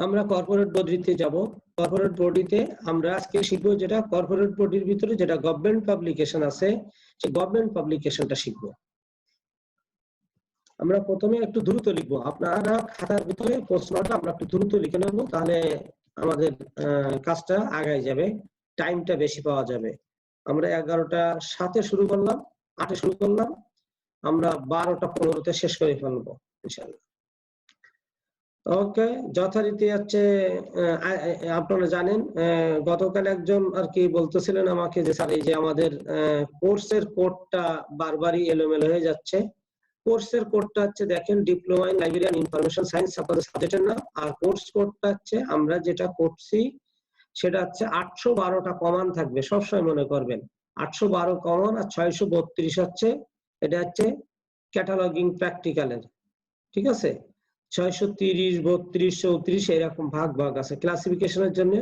আমরা কর্পোরেট বডিতে যাব। কর্পোরেট বডিতে আমরা আজকে শিখবো যেটা কর্পোরেট বডির ভিতরে যেটা গভর্নমেন্ট পাবলিকেশন আছে, সেই গভর্নমেন্ট পাবলিকেশনটা শিখবো। আমরা প্রথমে একটু দ্রুত লিখবো, আপনারা খাতার ভিতরে প্রশ্নটা আমরা একটু দ্রুত লিখে নেব, তাহলে আমাদের কাজটা আগায় যাবে, টাইমটা বেশি পাওয়া যাবে। আমরা 11টা 7 শুরু করলাম, 8 শুরু করলাম, আমরা 12টা 15 শেষ করে ফেলবো ইনশাআল্লাহ। ওকে, যথারীতি হচ্ছে আপনারা জানেন গতকাল একজন আর কি বলতেছিলেন আমাকে যে স্যার এই যে আমাদের কোর্সের কোডটা বারবারই এলোমেলো হয়ে যাচ্ছে। কোর্সের কোডটা হচ্ছে দেখেন diploma in library information science আপনাদের সাবজেক্টের নাম, আর কোর্স কোডটা হচ্ছে আমরা যেটা করছি সেটা হচ্ছে 812টা কমান থাকবে, সবসময় মনে করবেন 812 কমন, আর 632 হচ্ছে এটা হচ্ছে ক্যাটালগিং প্র্যাকটিক্যালের, ঠিক আছে। 630, 32, 34 এরকম ভাগ আছে ক্লাসিফিকেশনের জন্য।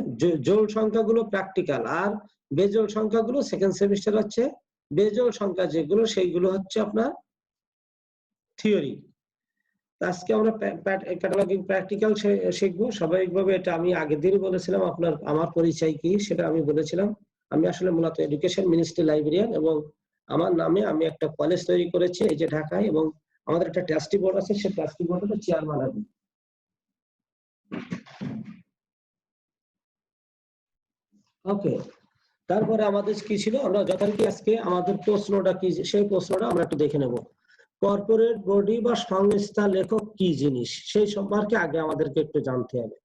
জোড় সংখ্যাগুলো প্র্যাকটিক্যাল, আর বেজোড় সংখ্যাগুলো সেকেন্ড সেমিস্টার হচ্ছে বেজোড় সংখ্যা যেগুলো সেইগুলো হচ্ছে আপনার থিওরি। আজকে আমরা ক্যাটালগিং প্র্যাকটিক্যাল শিখবো। স্বাভাবিকভাবে এটা আমি আগের দিনই বলেছিলাম, আমার পরিচয় কি সেটা আমি বলেছিলাম। আমি আসলে মূলত এডুকেশন মিনিস্ট্রি লাইব্রেরিয়ান এবং আমার নামে আমি একটা কলেজ তৈরি করেছি এই যে ঢাকায়, এবং আমাদের একটা ট্রাস্টি বোর্ড আছে, সেই ট্রাস্টি বোর্ডের চেয়ারম্যান আমি। ওকে, তারপরে আমাদের কি ছিল, আমরা যথারীতি আজকে আমাদের প্রশ্নটা কি সেই প্রশ্নটা আমরা একটু দেখে নেব। কর্পোরেট বডি বা সংস্থা লেখক কি জিনিস সেই সম্পর্কে আগে আমাদেরকে একটু জানতে হবে।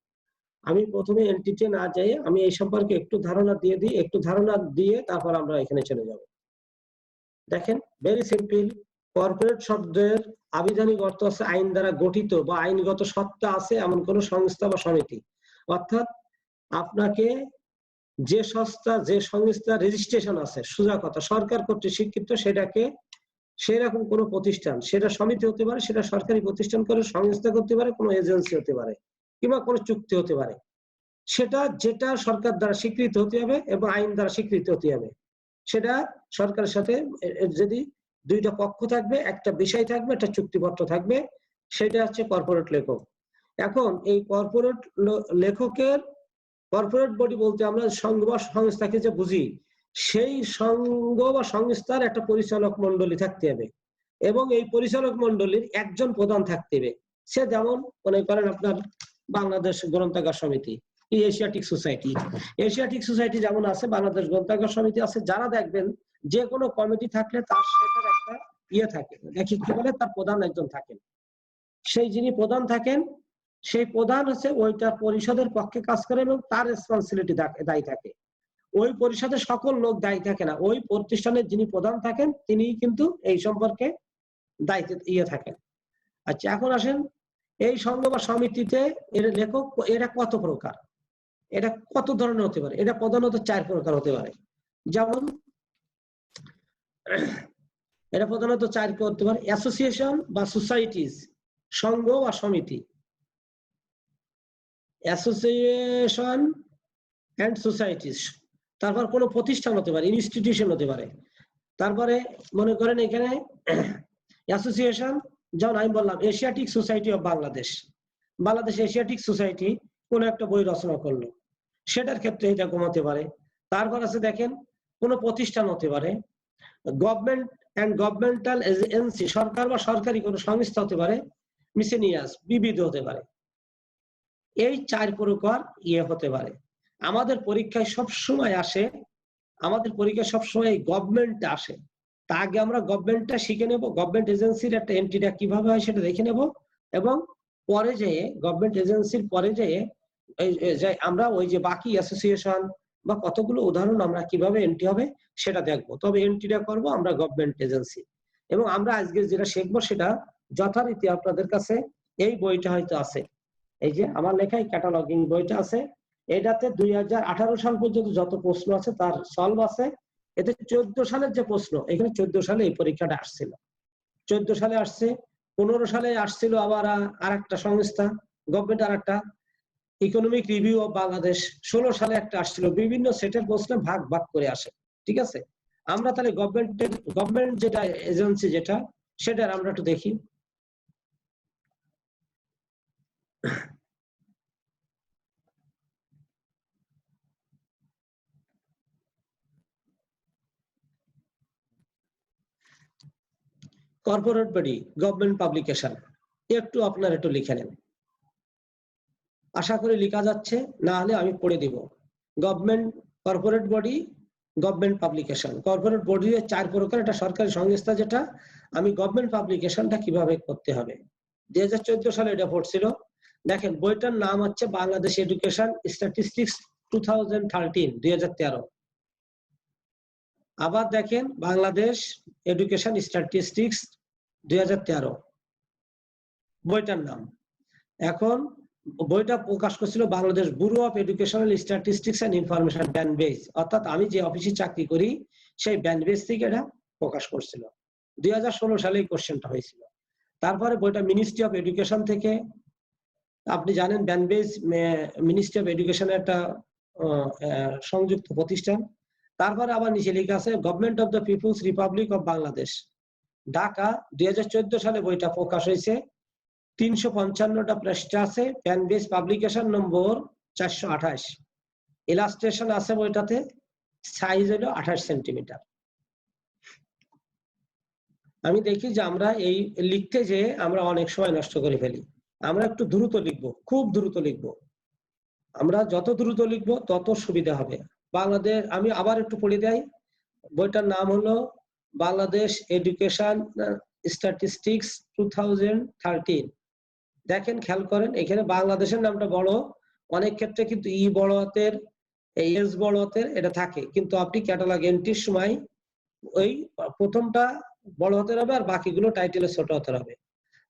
আমি প্রথমে এন্টিটি না যাই, আমি এই সম্পর্কে একটু ধারণা দিয়ে দিই, একটু ধারণা দিয়ে তারপর আমরা এখানে চলে যাব। দেখেন, ভেরি সিম্পল। কর্পোরেট শব্দের আবিধানিক অর্থ আছে আইন দ্বারা গঠিত বা আইনগত সত্তা আছে এমন কোন সংস্থা বা সমিতি। অর্থাৎ আপনাকে যে সংস্থা যে সংস্থা রেজিস্ট্রেশন আছে, সোজা কথা সরকার কর্তৃক স্বীকৃত, সেটাকে সেরকম কোন প্রতিষ্ঠান, সেটা সমিতি হতে পারে, সেটা সরকারি প্রতিষ্ঠান করে সংস্থা করতে পারে, কোনো এজেন্সি হতে পারে, কিংবা কোনো চুক্তি হতে পারে, সেটা যেটা সরকার দ্বারা স্বীকৃত হতে হবে এবং আইন দ্বারা স্বীকৃত হতে হবে। সেটা সরকারের সাথে যদি দুইটা পক্ষ থাকবে, একটা বিষয় থাকবে, একটা চুক্তিপত্র থাকবে, সেটা হচ্ছে কর্পোরেট লেখক। এখন এই কর্পোরেট লেখকের কর্পোরেট বডি বলতে আমরা সংঘ বা সংস্থাকে যে বুঝি, সেই সংঘ বা সংস্থার একটা পরিচালক মন্ডলী থাকতে হবে এবং এই পরিচালক মন্ডলীর একজন প্রধান থাকতে হবে। সে যেমন মনে করেন আপনার বাংলাদেশ গ্রন্থাগার সমিতি, এশিয়াটিক সোসাইটি, এশিয়াটিক সোসাইটি যেমন আছে, বাংলাদেশ গ্রন্থাগার সমিতি আছে। যারা দেখবেন যে কোনো কমিটি থাকলে তার সেটার একটা ইয়ে থাকে, দেখি কি বলে, তার প্রধান একজন থাকেন। সেই যিনি প্রধান থাকেন, সেই প্রধান হচ্ছে ওইটার পরিষদের পক্ষে কাজ করে এবং তার রেসপন্সিবিলিটি দায়ী থাকে। ওই পরিষদের সকল লোক দায়ী থাকে না, ওই প্রতিষ্ঠানের যিনি প্রধান থাকেন তিনি কিন্তু এই সম্পর্কে দায়িত্ব ইয়ে থাকেন। আচ্ছা, এখন আসেন এই সংঘ বা সমিতিতে এর লেখক এরা কত প্রকার, এটা কত ধরনের হতে পারে। এটা প্রধানত 4 প্রকার হতে পারে। যেমন এটা প্রধানত 4 করতে পারে: অ্যাসোসিয়েশন বা সোসাইটিস, সংঘ বা সমিতি, অ্যাসোসিয়েশন এন্ড সোসাইটিস। তারপর কোনো প্রতিষ্ঠান হতে পারে, ইনস্টিটিউশন হতে পারে। তারপরে মনে করেন এখানে অ্যাসোসিয়েশন, যেমন আমি বললাম Asiatic society of Bangladesh, Bangladesh Asiatic society কোন একটা বই রচনা করলো, সেটার ক্ষেত্রে এটা কমাতে পারে। তারপর আছে দেখেন কোন প্রতিষ্ঠান হতে পারে, গভর্নমেন্ট এন্ড গভর্নমেন্টাল এজেন্সি, সরকার বা সরকারি কোন সংস্থা হতে পারে, মিসেনিয়াস বিবিধ হতে পারে। এই 4 প্রকার ইয়ে হতে পারে। আমাদের পরীক্ষায় সব সময় আসে, আমাদের পরীক্ষায় সব সময় গভর্নমেন্ট আসে। তা আগে আমরা গভর্নমেন্টটা শিখে নেব, গভর্নমেন্ট এজেন্সির একটা এন্ট্রিটা কিভাবে হয় সেটা দেখে নেব, এবং পরে যেয়ে গভর্নমেন্ট এজেন্সির পরে যেয়ে আমরা ওই যে বাকি অ্যাসোসিয়েশন বা কতগুলো উদাহরণ আমরা কিভাবে এন্ট্রি হবে সেটা দেখবো। তবে এন্ট্রিটা করব আমরা গভর্নমেন্ট এজেন্সি। এবং আমরা আজকে যেটা শিখবো সেটা যথারীতি আপনাদের কাছে এই বইটা হয়তো আছে, এই যে আমার লেখা এই ক্যাটালগিং বইটা আছে। এটাতে 2018 সাল পর্যন্ত যত প্রশ্ন আছে তার সলভ আছে। এতে 14 সালের যে প্রশ্ন, এখানে 14 সালে এই পরীক্ষাটা আসছিল, 14 সালে আসছে, 15 সালে আসছিল আবার আরেকটা সংস্থা, গভর্নমেন্ট আরেকটা, ইকোনমিক রিভিউ অফ বাংলাদেশ 16 সালে একটা আসছিল। বিভিন্ন সেটের প্রশ্ন ভাগ ভাগ করে আসে, ঠিক আছে। আমরা তাহলে গভর্নমেন্ট যেটা এজেন্সি যেটা, সেটার আমরা একটু দেখি। কর্পোরেট বডি, গভর্নমেন্ট পাবলিকেশন, একটু আপনার একটু লিখে নেন, আশা করি লেখা যাচ্ছে, না হলে আমি পড়ে দিব। Government corporate body, government publication. Corporate body 4 প্রকার, এটা সরকারি সংস্থা যেটা। আমি গভর্নমেন্ট পাবলিকেশনটা কিভাবে করতে হবে 2014 সালে এটা পড়ছিল। দেখেন বইটার নাম হচ্ছে বাংলাদেশ এডুকেশন স্ট্যাটিস্টিক্স 2013। আবার দেখেন বাংলাদেশ এডুকেশন স্ট্যাটিস্টিক্স 2013 বইটার নাম। এখন বইটা প্রকাশ করছিল Bangladesh bureau of Educational Statistics and Information BANBEIS, অর্থাৎ আমি যে অফিসে চাকরি করি সেই ব্যানবেজ থেকে এটা প্রকাশ করছিল। 2016 সালে এই কোশ্চেনটা হয়েছিল। তারপরে বইটা মিনিস্ট্রি অফ এডুকেশন থেকে, আপনি জানেন ব্যানবেজ মিনিস্ট্রি অফ এডুকেশনের একটা সংযুক্ত প্রতিষ্ঠান। তারপরে আবার নিচে লেখা আছে Government of the people's Republic of Bangladesh, Dhaka, 2014 সালে বইটা প্রকাশ হয়েছে। 355টা পৃষ্ঠা আছে, BANBEIS publication number 428, illustration আছে বইটাতে, সাইজ হলো 28 সেন্টিমিটার। আমি দেখি যে আমরা এই লিখতে যে আমরা অনেক সময় নষ্ট করে ফেলি। আমরা একটু দ্রুত লিখবো, খুব দ্রুত লিখবো। আমরা যত দ্রুত লিখবো তত সুবিধা হবে। বাংলাদেশ, আমি আবার একটু পড়ে দেই, বইটার নাম হলো বাংলাদেশ এডুকেশন স্ট্যাটিস্টিক্স 2013। দেখেন, খেয়াল করেন, এখানে বাংলাদেশের নামটা বড়, অনেক ক্ষেত্রে কিন্তু ই বড় হাতের, এস বড় হাতের এটা থাকে, কিন্তু আপনি ক্যাটালগ এন্ট্রির সময় ওই প্রথমটা বড় হাতের হবে আর বাকিগুলো টাইটেলে ছোট হাতের হবে।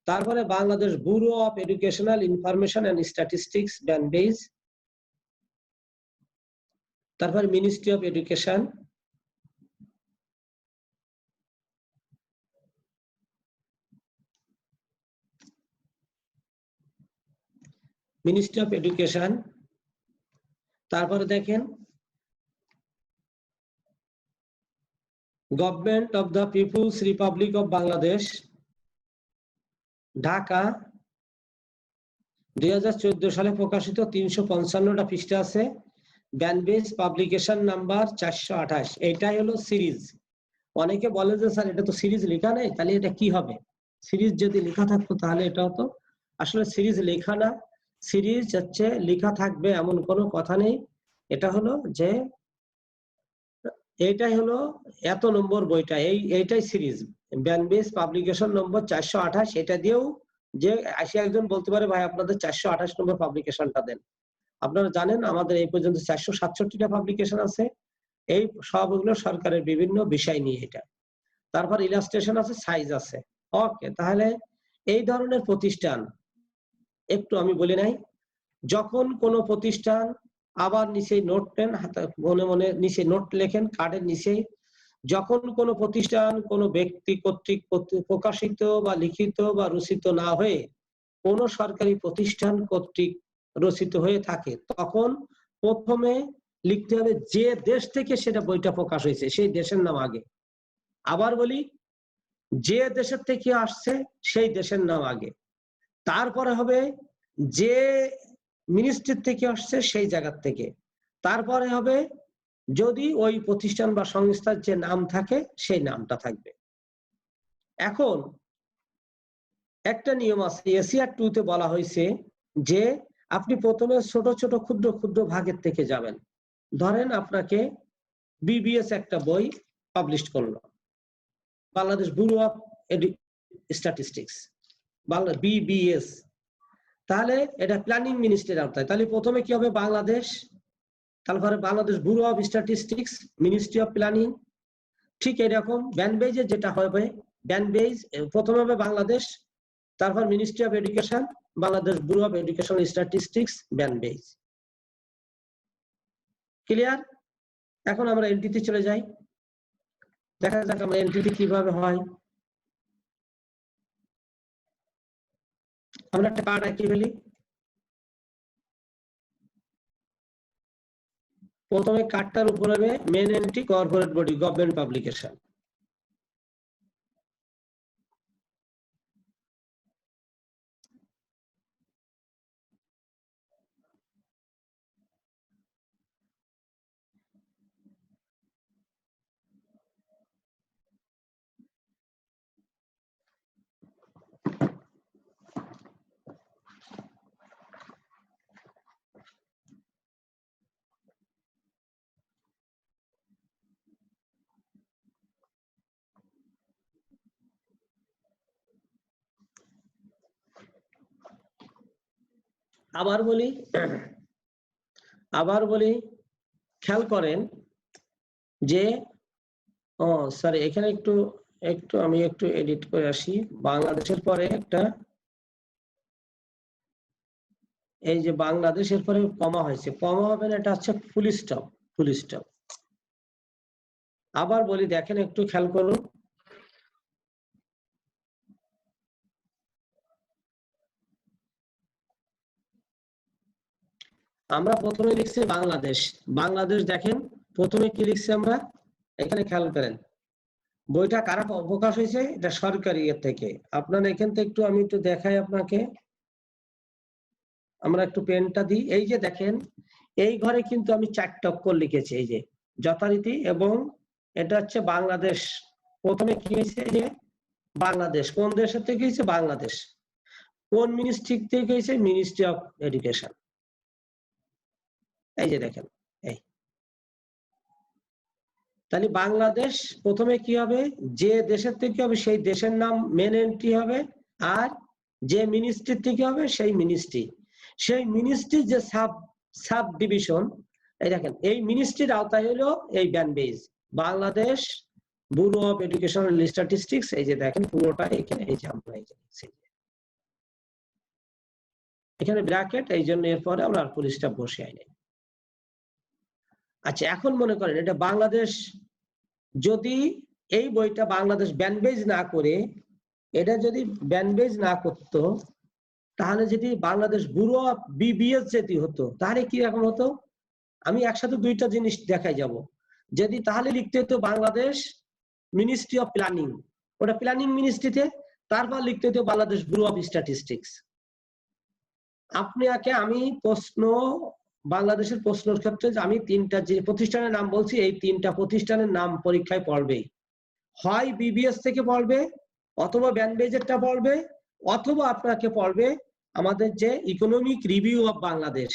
তারপরে Bangladesh bureau of educational information and statistics BANBEIS, তারপরে ministry of education, ministry of education, তারপরে দেখেন government of the people's Republic of Bangladesh, Dhaka, 2014 সালে প্রকাশিত, 355টা পৃষ্ঠা আছে, ব্যানবেজ পাবলিকেশন নাম্বার 428। এটাই হলো সিরিজ। অনেকে বলে যে স্যার এটা তো সিরিজ লেখা নেই, তাহলে এটা কি হবে? সিরিজ যদি লেখা থাকতো তাহলে এটা হতো। আসলে সিরিজ লেখা না, সিরিজ হচ্ছে লেখা থাকবে এমন কোনো কথা নেই। এটা হলো যে এইটাই হলো এত নম্বর বইটা, এইটাই সিরিজ, ব্যানবেজ পাবলিকেশন নম্বর 428। এটা দিয়েও যে আসে একজন বলতে পারে ভাই আপনাদের 428 নম্বর পাবলিকেশনটা দেন। আপনারা জানেন আমাদের এই পর্যন্ত 467টা পাবলিকেশন আছে, এই সবগুলো সরকারের বিভিন্ন বিষয় নিয়ে। এটা তারপর ইলাস্ট্রেশন আছে, সাইজ আছে। ওকে, তাহলে এই ধরনের প্রতিষ্ঠান একটু আমি বলে নাই, যখন কোনো প্রতিষ্ঠান, আবার নিচে নোট নেন, মনে মনে নিচে নোট লেখেন কার্ডের নিচে, যখন কোনো প্রতিষ্ঠান কোনো ব্যক্তি কর্তৃক প্রকাশিত বা লিখিত বা রচিত না হয়ে কোনো সরকারি প্রতিষ্ঠান কর্তৃক রচিত হয়ে থাকে, তখন প্রথমে লিখতে হবে যে দেশ থেকে সেটা বইটা প্রকাশ হয়েছে সেই দেশের নাম আগে। আবার বলি, যে দেশের থেকে আসছে সেই দেশের নাম আগে, তারপরে হবে যে মিনিস্ট্রি থেকে আসছে সেই জায়গার থেকে, তারপরে হবে যদি ওই প্রতিষ্ঠান বা সংস্থার যে নাম থাকে সেই নামটা থাকবে। এখন একটা নিয়ম আছে, এসিআর 2 তে বলা হয়েছে যে আপনি প্রথমে ছোট ছোট ক্ষুদ্র ক্ষুদ্র ভাগের থেকে যাবেন। ধরেন আপনাকে বিবিএস একটা বই পাবলিশ করলো, Bangladesh bureau of statistics, Bangla BBS, তাহলে এটা প্ল্যানিং মিনিস্ট্রির আওতায়। তাহলে প্রথমে কি হবে? বাংলাদেশ, তারপরে Bangladesh bureau of statistics, ministry of planning. ঠিক এরকম ব্যানবেজে যেটা হবে, ব্যানবেজ প্রথমে হবে বাংলাদেশ, তারপর ministry of education, Bangladesh bureau of education statistics, ব্যানবেজ। Clear? এখন আমরা এন্ট্রিতে চলে যাই, দেখা যাক আমরা এন্ট্রিতে কিভাবে হয়। আমরা একটা কার্ড আঁকিয়ে ফেলি। প্রথমে কার্ডটার উপর হবে main entry, corporate body, government publication. আবার বলি, খেয়াল করেন যে সরি, এখানে একটু আমি একটু এডিট করে আসি। বাংলাদেশের পরে একটা, এই যে বাংলাদেশের পরে কমা হয়েছে, কমা হবে না, এটা হচ্ছে ফুল স্টপ, ফুল স্টপ। আবার বলি, দেখেন একটু খেয়াল করুন, আমরা প্রথমে লিখছি বাংলাদেশ, বাংলাদেশ দেখেন প্রথমে কি লিখছি আমরা, এখানে খেয়াল করেন বইটা কারা প্রকাশ হয়েছে, এটা সরকারি ইয়ে থেকে। আপনারা এখান থেকে একটু আমি একটু দেখাই আপনাকে, আমরা একটু পেনটা দিই। এই যে দেখেন এই ঘরে কিন্তু আমি 4টা অক্ষর লিখেছি, এই যে যথারীতি, এবং এটা হচ্ছে বাংলাদেশ। প্রথমে কি হয়েছে যে বাংলাদেশ, কোন দেশের থেকে হয়েছে, বাংলাদেশ। কোন মিনিস্ট্রি থেকে হয়েছে, মিনিস্ট্রি অফ এডুকেশন। এই যে দেখেন, এই তাহলে বাংলাদেশ প্রথমে কি হবে, যে দেশের থেকে হবে সেই দেশের নাম মেন এন্ট্রি হবে, আর যে মিনিস্ট্রি থেকে হবে সেই মিনিস্ট্রি, সেই মিনিস্ট্রির যে সাব ডিভিশন, এই দেখেন এই মিনিস্ট্রির আওতায় হলো এই BANBEIS Bangladesh bureau of Educational statistics. এই যে দেখেন পুরোটা এখানে, এই যে আমরা এখানে ব্র্যাকেট, এই জন্য এরপরে আমরা আর পুলিশটা বসে আইনি। আচ্ছা, এখন মনে করেন এটা বাংলাদেশ, যদি এই বইটা বাংলাদেশ ব্যানবেজ না করে, এটা যদি ব্যানবেজ না করতো, তাহলে যদি বাংলাদেশ ব্যুরো অফ বিবিএস যদি হতো, তাহলে কি রকম হতো, আমি একসাথে দুইটা জিনিস দেখাই যাব। যদি তাহলে লিখতে হতো বাংলাদেশ মিনিস্ট্রি অফ প্ল্যানিং, ওটা প্ল্যানিং মিনিস্ট্রিতে, তারপর লিখতে হতো বাংলাদেশ ব্যুরো অফ স্ট্যাটিস্টিক্স। আপনাকে আমি প্রশ্ন, বাংলাদেশের প্রশ্নের ক্ষেত্রে আমি 3টা যে প্রতিষ্ঠানের নাম বলছি, এই 3টা প্রতিষ্ঠানের নাম পরীক্ষায় পড়বে, হয় বিবিএস থেকে পড়বে, অথবা ব্যানবেজেরটা পড়বে, অথবা আপনাকে পড়বে আমাদের যে ইকোনমিক রিভিউ অফ বাংলাদেশ,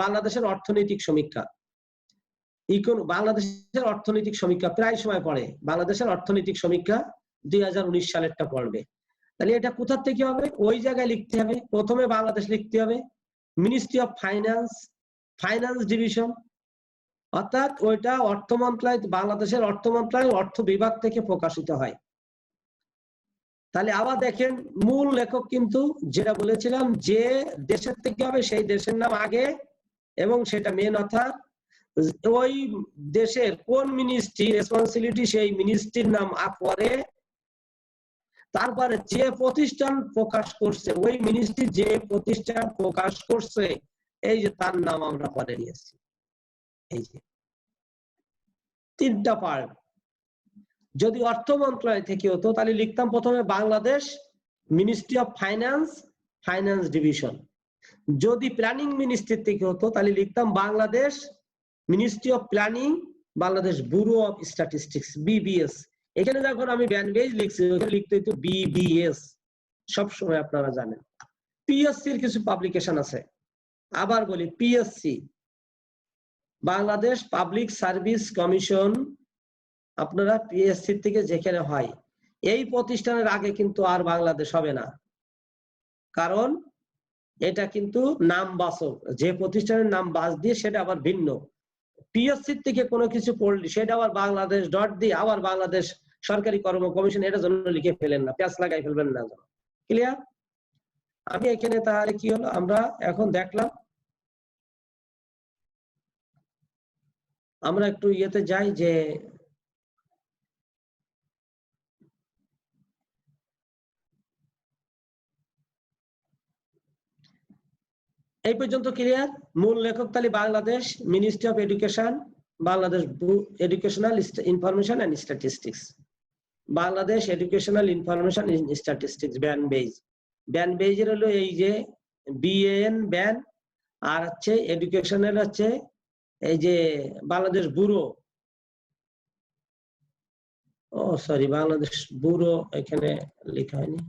বাংলাদেশের অর্থনৈতিক সমীক্ষা। বাংলাদেশের অর্থনৈতিক সমীক্ষা প্রায় সময় পড়ে, বাংলাদেশের অর্থনৈতিক সমীক্ষা 2019 সালেরটা পড়বে। তাহলে এটা কোথা থেকে হবে, ওই জায়গায় লিখতে হবে, প্রথমে বাংলাদেশ লিখতে হবে, মিনিস্ট্রি অফ ফাইন্যান্স ডিভিশন, অর্থাৎ ওইটা অর্থ মন্ত্রণালয়, বাংলাদেশের অর্থ মন্ত্রণালয় অর্থ বিভাগ থেকে প্রকাশিত হয়। তাহলে আবার দেখেন মূল লেখক কিন্তু যেটা বলেছিলাম, যে দেশের থেকে হবে সেই দেশের নাম আগে, এবং সেটা মেন অথর, ওই দেশের কোন মিনিস্ট্রি রেসপন্সিবিলিটি সেই মিনিস্ট্রির নাম পরে, তারপরে যে প্রতিষ্ঠান প্রকাশ করছে, ওই মিনিস্ট্রি যে প্রতিষ্ঠান প্রকাশ করছে, এই যে তার নাম আমরা পরে নিয়েছি। এই যে 3টা পার্ট। যদি অর্থ মন্ত্রণালয় থেকে হতো তাহলে লিখতাম প্রথমে Bangladesh ministry of finance division. যদি প্ল্যানিং মিনিস্ট্রি থেকে হতো তাহলে লিখতাম Bangladesh ministry of planning, Bangladesh bureau of statistics, BBS. এখানে যখন আমি ব্যানবেজ লিখছি, ওখানে লিখতে হতো বিবিএস। সবসময় আপনারা জানেন পিএসসির কিছু পাবলিকেশন আছে। আবার বলি PSC, Bangladesh public service commission, আপনারা পিএসসি থেকে যেখানে হয়, এই প্রতিষ্ঠানের আগে কিন্তু আর বাংলাদেশ হবে না, কারণ এটা কিন্তু নাম বাচক, যে প্রতিষ্ঠানের নাম বাদ দিয়ে সেটা আবার ভিন্ন। পিএসসি থেকে কোনো কিছু পড়লি সেটা আবার বাংলাদেশ ডট দিয়ে আবার বাংলাদেশ সরকারি কর্ম কমিশন, এটা জন্য লিখে ফেলেন না, প্যাচ লাগাই ফেলবেন না। ক্লিয়ার? আমি এখানে তাহলে কি হলো, আমরা এখন দেখলাম, আমরা একটু ইয়েতে যাই, যে এই পর্যন্ত ক্লিয়ার? মূল লেখক তাহলে Bangladesh ministry of education, Bangladesh educational information and statistics, Bangladesh educational information statistics ব্যানবেজের হলো এই যে বিএন ব্যান, আর হচ্ছে এডুকেশনের হচ্ছে এই যে বাংলাদেশ ব্যুরো, ও সরি বাংলাদেশ ব্যুরো এখানে লেখা হয়নি,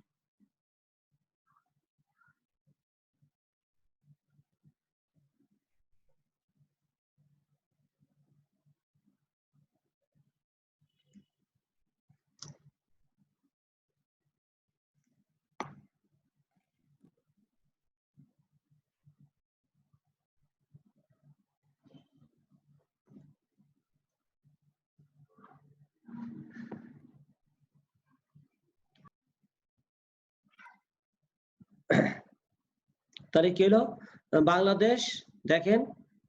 তাহলে কি হলো, বাংলাদেশ দেখেন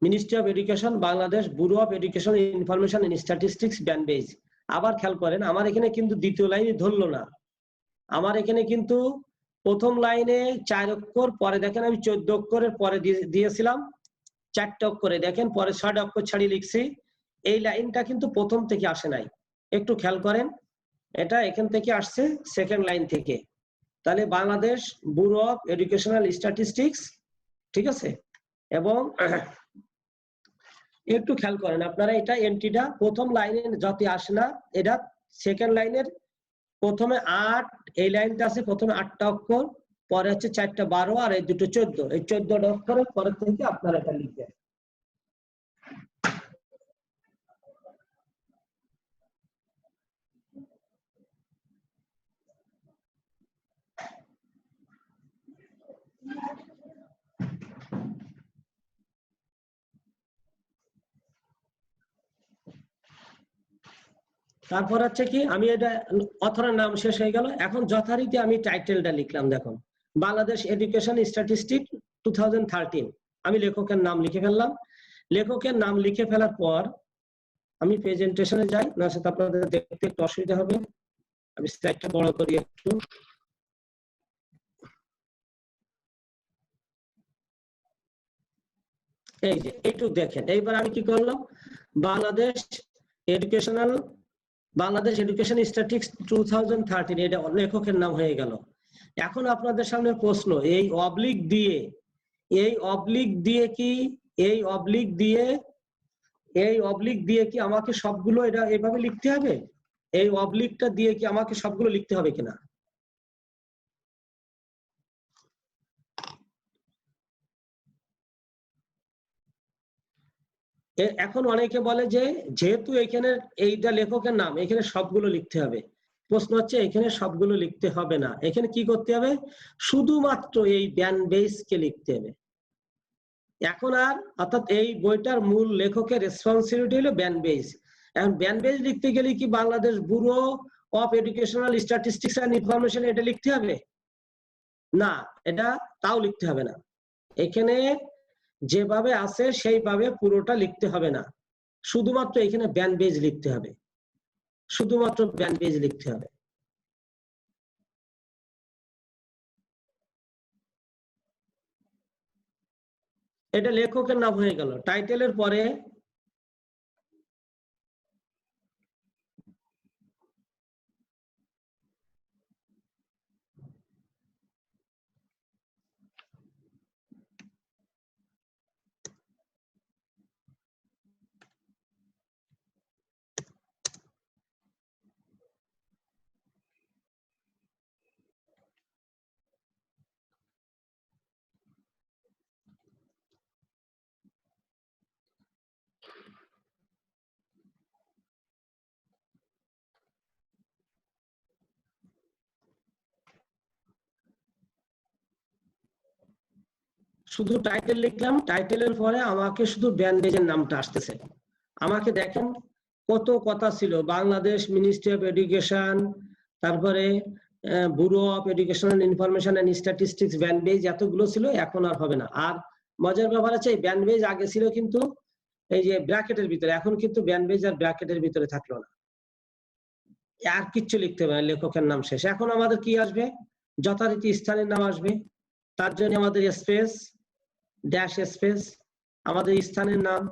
Ministry of education, Bangladesh bureau of Education Information and statistics BANBEIS. আবার খেয়াল করেন আমার এখানে কিন্তু দ্বিতীয় লাইনে ধরলো না, আমার এখানে কিন্তু প্রথম লাইনে 4 অক্ষর, পরে দেখেন আমি 14 অক্ষরের পরে দিয়েছিলাম 4টা অক্ষরে, দেখেন পরে 6 অক্ষর ছাড়িয়ে লিখছি। এই লাইনটা কিন্তু প্রথম থেকে আসে নাই, একটু খেয়াল করেন, এটা এখান থেকে আসছে সেকেন্ড লাইন থেকে। তাহলে Bangladesh bureau of Educational statistics, ঠিক আছে। এবং একটু খেয়াল করেন আপনারা, এটা এন্ট্রিটা প্রথম লাইনে যত আসে না, এটা সেকেন্ড লাইনের প্রথমে 8, এই লাইনটা আছে প্রথমে 8টা অক্ষর, পরে হচ্ছে 4টা 12 আর এই দুটো 14, এই 14টা অক্ষরের পরে থেকে আপনারা এটা লিখবেন। তারপর হচ্ছে কি, আমি এটা অথরের নাম শেষ হয়ে গেল, এখন যথারীতি আমি টাইটেলটা লিখলাম। দেখুন, বাংলাদেশ এডুকেশন স্ট্যাটিস্টিক 2013, আমি লেখকের নাম লিখে ফেললাম। লেখকের নাম লিখে ফেলার পর আমি প্রেজেন্টেশনে যাই, না সেটা আপনাদের দেখতে একটু অসুবিধা হবে, আমি স্লাইডটা বড় করি একটু। এই যে এইটুকু দেখেন, এইবার আমি কি করলাম, বাংলাদেশ এডুকেশন স্ট্যাটিস্টিক্স 2013, এটা লেখকের নাম হয়ে গেল। এখন আপনাদের সামনে প্রশ্ন, এই অবলিক দিয়ে কি আমাকে সবগুলো এটা এভাবে লিখতে হবে? এই অবলিকটা দিয়ে কি আমাকে সবগুলো লিখতে হবে কিনা? এখন অনেকে বলে যে যেহেতু এখানে এইটা লেখকের নাম, এখানে সবগুলো লিখতে হবে। প্রশ্ন হচ্ছে এখানে সবগুলো লিখতে হবে না, এখানে কি করতে হবে, শুধুমাত্র এই ব্যান বেস কে লিখতে হবে। এখন আর অর্থাৎ এই বইটার মূল লেখকের রেসপন্সিবিলিটি হলো ব্যান বেস। এখন ব্যান বেস লিখতে গেলে কি Bangladesh bureau of Educational Statistics and Information এটা লিখতে হবে? না, এটা তাও লিখতে হবে না। এখানে যেভাবে আছে সেইভাবে পুরোটা লিখতে হবে না, শুধুমাত্র এখানে ব্যান বেজ লিখতে হবে, শুধুমাত্র ব্যান বেজ লিখতে হবে। এটা লেখকের নাম হয়ে গেল। টাইটেলের পরে শুধু টাইটেল লিখলাম, টাইটেলের পরে আমাকে শুধু ব্যান্ডেজের নামটা আসতেছে। আমাকে দেখেন কত কথা ছিল, বাংলাদেশ মিনিস্ট্রি অফ এডুকেশন, তারপরে Bureau of educational information and Statistics, BANBEIS এতগুলো ছিল, এখন আর হবে না। আর মজার ব্যাপার আছে, এই ব্যান্ডেজ আগে ছিল কিন্তু এই যে ব্র্যাকেটের ভিতরে, এখন কিন্তু ব্যান্ডেজ আর ব্র্যাকেটের ভিতরে থাকলো না, আর কিচ্ছু লিখতে হবে না, লেখকের নাম শেষ। এখন আমাদের কি আসবে, যথারীতি স্থানের নাম আসবে। তার জন্য আমাদের স্পেস, ড্যাশ স্পেস, আমাদের স্থানের নাম,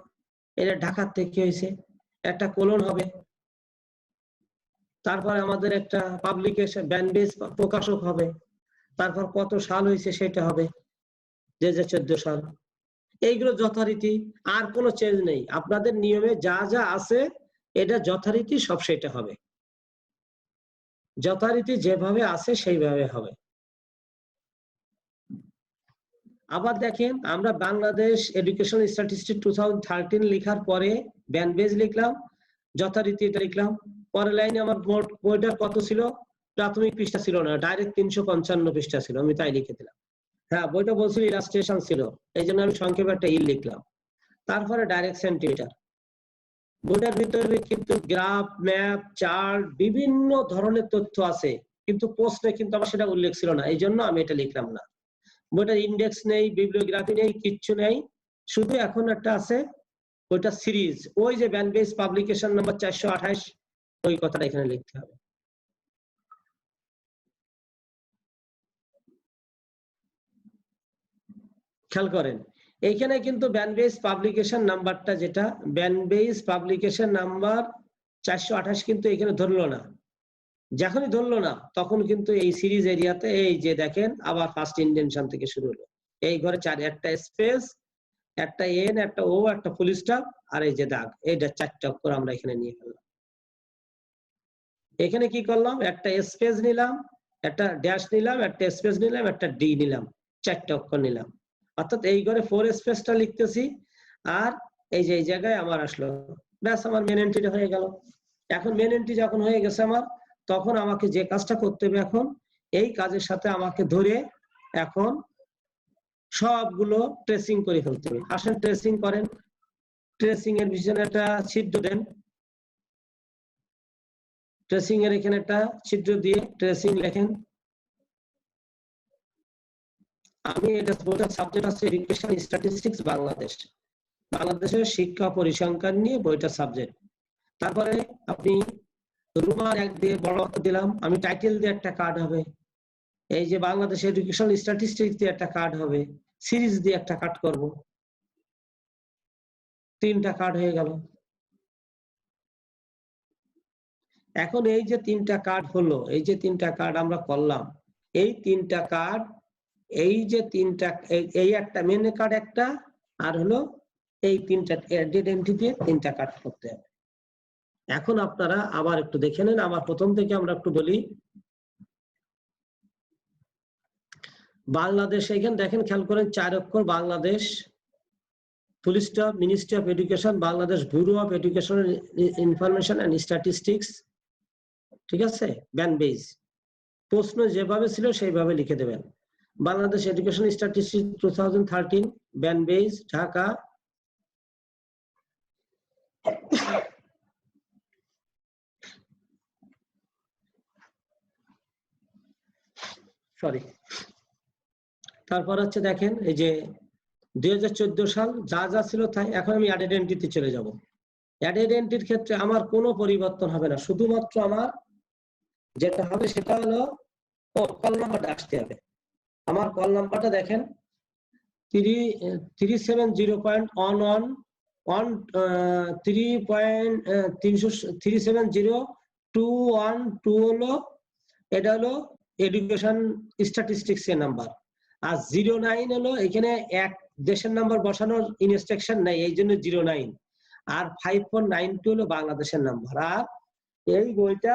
এটা ঢাকার থেকে হয়েছে, একটা কোলন হবে, তারপর আমাদের একটা পাবলিকেশন ব্যান্ডেজ প্রকাশক হবে, তারপর কত সাল হয়েছে সেটা হবে, 2014 সাল। এইগুলো যথারীতি, আর কোনো চেঞ্জ নেই, আপনাদের নিয়মে যা যা আছে এটা যথারীতি সব সেটা হবে, যথারীতি যেভাবে আছে সেইভাবে হবে। আবার দেখেন, আমরা বাংলাদেশ এডুকেশন স্ট্যাটিস্টিক্স 2013 লেখার পরে ব্যান্ডেজ লিখলাম, যথারীতি এটা লিখলাম। পরের লাইনে আমার বইটার কত ছিল, প্রাথমিক পৃষ্ঠা ছিল না, ডাইরেক্ট 355 পৃষ্ঠা ছিল, আমি তাই লিখে দিলাম। হ্যাঁ, বইটা বলছিল ইলাস্ট্রেশন ছিল, এই জন্য আমি সংক্ষেপে একটা ইল লিখলাম। তারপরে ডাইরেক্ট সেন্টিমিটার। বইটার ভিতরে কিন্তু গ্রাফ, ম্যাপ, চার্ট, বিভিন্ন ধরনের তথ্য আছে, কিন্তু প্রশ্নে কিন্তু আমার সেটা উল্লেখ ছিল না, এই জন্য আমি এটা লিখলাম না। বইটার ইন্ডেক্স নেই, বিবলিওগ্রাফি নেই, কিচ্ছু নেই, শুধু এখন একটা আছে ওইটা সিরিজ, ওই যে ব্যান্ডেজ পাবলিকেশন নাম্বার 428, ওই কথাটা এখানে লিখতে হবে। খেয়াল করেন, এইখানে কিন্তু ব্যানবেস পাবলিকেশন নাম্বারটা যেটা ব্যানবেস পাবলিকেশন নাম্বার 428 কিন্তু এখানে ধরলো না। যখনই ধরলো না তখন কিন্তু এই সিরিজ এরিয়াতে এই যে দেখেন আবার ফার্স্ট ইন্ডেনশন থেকে শুরু হলো। এই ঘরে একটা স্পেস, একটা এন, একটা ও, একটা ফুল স্টপ, আর এই যে দাগ, এইটা 4টা অক্ষর আমরা এখানে নিয়ে ফেললাম। এখানে কি করলাম, একটা স্পেস নিলাম, একটা ড্যাশ নিলাম, একটা স্পেস নিলাম, একটা ডি নিলাম, 4টা অক্ষর নিলাম। অর্থাৎ এই ঘরে 4 স্পেসটা লিখতেছি, আর এই যে এই জায়গায় আমার আসলো, ব্যাস আমার মেন এন্ট্রিটা হয়ে গেল। এখন মেন এন্ট্রি যখন হয়ে গেছে আমার, তখন আমাকে যে কাজটা করতে হবে, এখন এই কাজের সাথে আমাকে ধরে এখন সবগুলো ট্রেসিং করে ফেলতে হবে। আসেন ট্রেসিং করেন। ট্রেসিং এর পিছনে একটা ছিদ্র দেন, ট্রেসিং এর এখানে একটা ছিদ্র দিয়ে ট্রেসিং লেখেন। আমি এটা বইটার সাবজেক্ট আছে এডুকেশন স্ট্যাটিস্টিক্স বাংলাদেশ, বাংলাদেশের শিক্ষা পরিসংখ্যান নিয়ে বইটার সাবজেক্ট। তারপরে আপনি রুমার এক দিয়ে বড় অক্ষর দিলাম, আমি টাইটেল দিয়ে একটা কার্ড হবে, এই যে বাংলাদেশ এডুকেশন স্ট্যাটিস্টিক্স দিয়ে একটা কার্ড হবে, সিরিজ দিয়ে একটা কাট করব, 3টা কার্ড হয়ে গেল। এখন এই যে 3টা কার্ড হলো, এই যে 3টা কার্ড আমরা করলাম, এই 3টা কার্ড, এই যে 3টা, এই একটা মেন কার্ড একটা, আর হলো এই 3টা এডেড এন্ট্রি দিয়ে 3টা কার্ড করতে হবে। এখন আপনারা আবার একটু দেখে নেন, আবার প্রথম থেকে আমরা একটু বলি। বাংলাদেশ, এখানে দেখেন খেয়াল করেন 4 অক্ষর Bangladesh, full stop, Ministry of education, Bangladesh bureau of Education Information and Statistics, ঠিক আছে, ব্যানবেজ। প্রশ্ন যেভাবে ছিল সেইভাবে লিখে দেবেন। Bangladesh Education Statistics 2013, BANBEIS, Dhaka. Sorry. তারপর হচ্ছে দেখেন এই যে 2014 সাল যা যা ছিল তাই। এখন আমি অ্যাডেড এন্ট্রিতে চলে যাব। অ্যাডেড এন্ট্রির ক্ষেত্রে আমার কোনো পরিবর্তন হবে না, শুধুমাত্র আমার যেটা হবে সেটা হলো কল নাম্বারটা আসতে হবে। আমার কল নাম্বারটা দেখেন 370.212 হলো, এটা হলো এডুকেশন স্ট্যাটিস্টিক্স এর নাম্বার। আর 09 হলো, এখানে এক দেশের নাম্বার বসানোর ইনস্ট্রাকশন নাই, এই জন্য 09। আর 5492 হলো বাংলাদেশের নাম্বার। আর এই বইটা,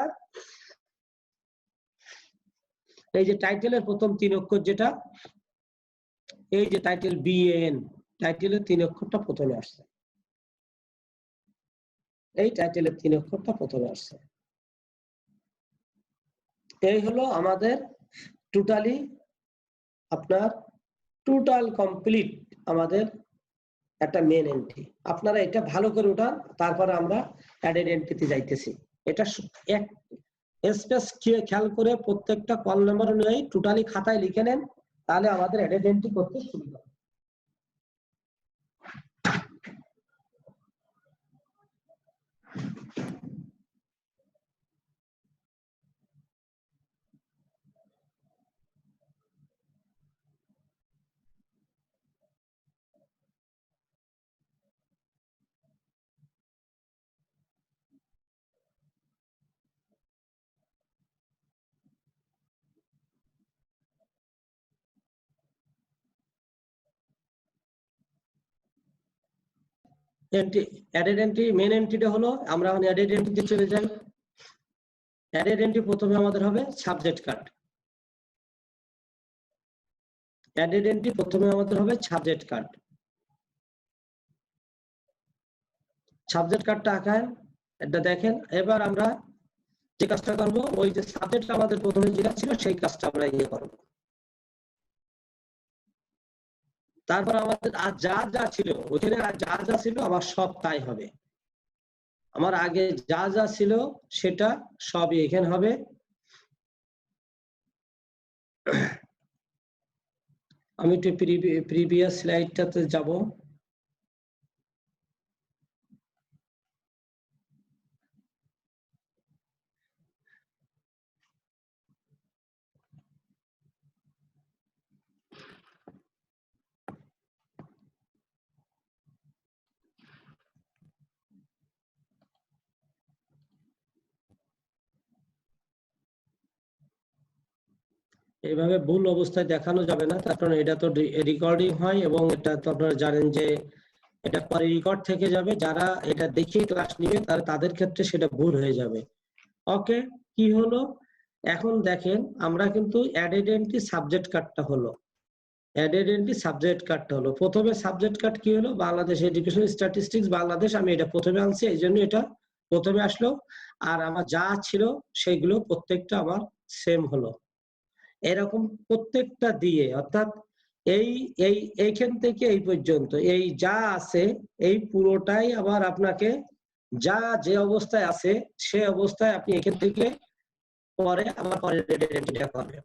এই যে টাইটেলের প্রথম 3 অক্ষর যেটা, এই যে টাইটেল বিএন, টাইটেলের 3 অক্ষরটা প্রথমে আসছে, এই টাইটেলের 3 অক্ষরটা প্রথমে আসছে। এই হলো আমাদের টোটালি আপনার টোটাল কমপ্লিট আমাদের একটা মেন এন্ট্রি। আপনারা এটা ভালো করে উঠান, তারপরে আমরা অ্যাডেড এন্ট্রিতে যাইতেছি। এটা এক স্পেস খেয়াল করে প্রত্যেকটা কল নাম্বার অনুযায়ী টোটালি খাতায় লিখে নেন, তাহলে আমাদের অ্যাডেড এন্ট্রি করতে সুবিধা। এন্ট্রি, অ্যাডেড এন্ট্রি, মেন এন্ট্রিটা হলো, আমরা এখন অ্যাডেড এন্ট্রিতে চলে যাই। অ্যাডেড এন্ট্রি প্রথমে আমাদের হবে সাবজেক্ট কার্ড। অ্যাডেড এন্ট্রি প্রথমে আমাদের হবে সাবজেক্ট কার্ড। সাবজেক্ট কার্ডটা আঁকান, এটা দেখেন। এবার আমরা যে কাজটা করবো, ওই যে সাবজেক্ট আমাদের প্রথমে যেটা ছিল সেই কাজটা আমরা করবো। তারপর আমাদের আর যা যা ছিল ওখানে, আর যা যা ছিল আবার সব তাই হবে। আমার আগে যা যা ছিল সেটা সবই এখানে হবে। আমি একটু প্রিভিয়াস স্লাইডটাতে যাব। এইভাবে ভুল অবস্থায় দেখানো যাবে না, তার কারণ এটা তো রেকর্ডিং হয় এবং এটা তো আপনারা জানেন যে এটা পরে রেকর্ড থেকে যাবে, যারা এটা দেখে ক্লাস নিবে তাদের ক্ষেত্রে সেটা ভুল হয়ে যাবে। ওকে, কি হলো এখন দেখেন, আমরা কিন্তু অ্যাডেড এন্ট্রি সাবজেক্ট কার্ডটা হলো, অ্যাডেড এন্ট্রি সাবজেক্ট কার্ডটা হলো। প্রথমে সাবজেক্ট কার্ড কি হলো, বাংলাদেশ এডুকেশন স্ট্যাটিস্টিক্স বাংলাদেশ, আমি এটা প্রথমে আনছি, এই জন্য এটা প্রথমে আসলো। আর আমার যা ছিল সেগুলো প্রত্যেকটা আমার সেম হলো, এরকম প্রত্যেকটা দিয়ে, অর্থাৎ এই এই এইখান থেকে এই পর্যন্ত এই যা আছে এই পুরোটাই আবার আপনাকে যা যে অবস্থায় আছে সে অবস্থায় আপনি এখান থেকে পরে আবার পরে এন্ট্রিটা করবেন,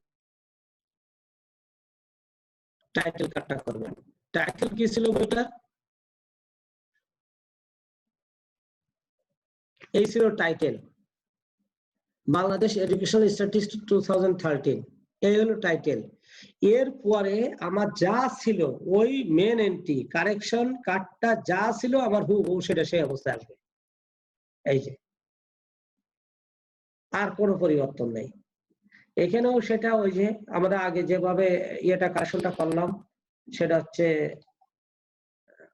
টাইটেল কার্ডটা করবেন। টাইটেল কি ছিল বইটা, এই ছিল টাইটেল, বাংলাদেশ এডুকেশন স্ট্যাটিস্টিক্স 2013, এই হলো টাইটেল। এর পরে আমার যা ছিল ওই মেন এন্ট্রি কারেকশন কার্ডটা যা ছিল আমার হুবহু সেটা সেই অবস্থায় আসবে, এই যে, আর কোনো পরিবর্তন নেই। এখানেও সেটা ওই যে আমরা আগে যেভাবে ইয়েটা কারেকশনটা করলাম, সেটা হচ্ছে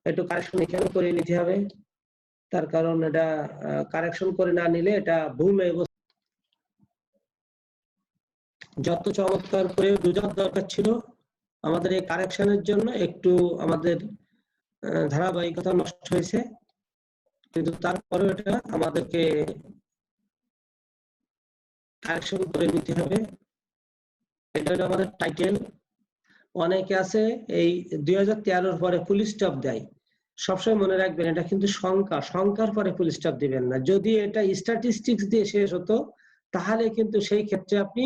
একটু কারেকশন এখানে করে নিতে হবে, তার কারণ এটা কারেকশন করে না নিলে এটা ভুল হয়ে, যত চমৎকার করে বোঝার দরকার ছিল আমাদের এই কারেকশনের জন্য একটু আমাদের ধারাবাহিকতা নষ্ট হয়েছে, কিন্তু তারপরে এটা আমাদেরকে কারেকশন করে নিতে হবে। এটা হলো আমাদের টাইটেল। অনেকে আছে এই 2013 পরে ফুল স্টপ দেয়, সবসময় মনে রাখবেন এটা কিন্তু সংখ্যার পরে ফুল স্টপ দিবেন না। যদি এটা স্ট্যাটিস্টিক্স দিয়ে শেষ হতো তাহলে কিন্তু সেই ক্ষেত্রে আপনি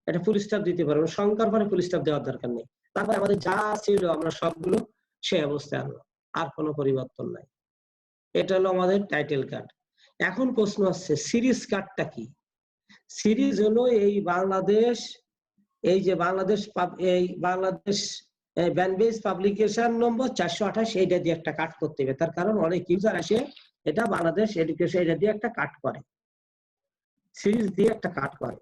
এটা ফুল স্টপ দিতে পারবেন, সংখ্যার পরে ফুল স্টপ দেওয়ার দরকার নেই। তারপর আমাদের যা ছিল আমরা সবগুলো সেই অবস্থায় আনলাম, আর কোনো পরিবর্তন নাই। এটা হলো আমাদের টাইটেল কার্ড। এখন প্রশ্ন হচ্ছে সিরিজ কার্ডটা কি? সিরিজ হলো এই বাংলাদেশ, এই যে বাংলাদেশ এই বাংলাদেশ ব্যানবেজ পাবলিকেশন নম্বর 428, এইটা দিয়ে একটা কাট করতে হবে, তার কারণ অনেক ইউজার আসে এটা বাংলাদেশ এডুকেশন এটা দিয়ে একটা কাট করে, সিরিজ দিয়ে একটা কাট করে।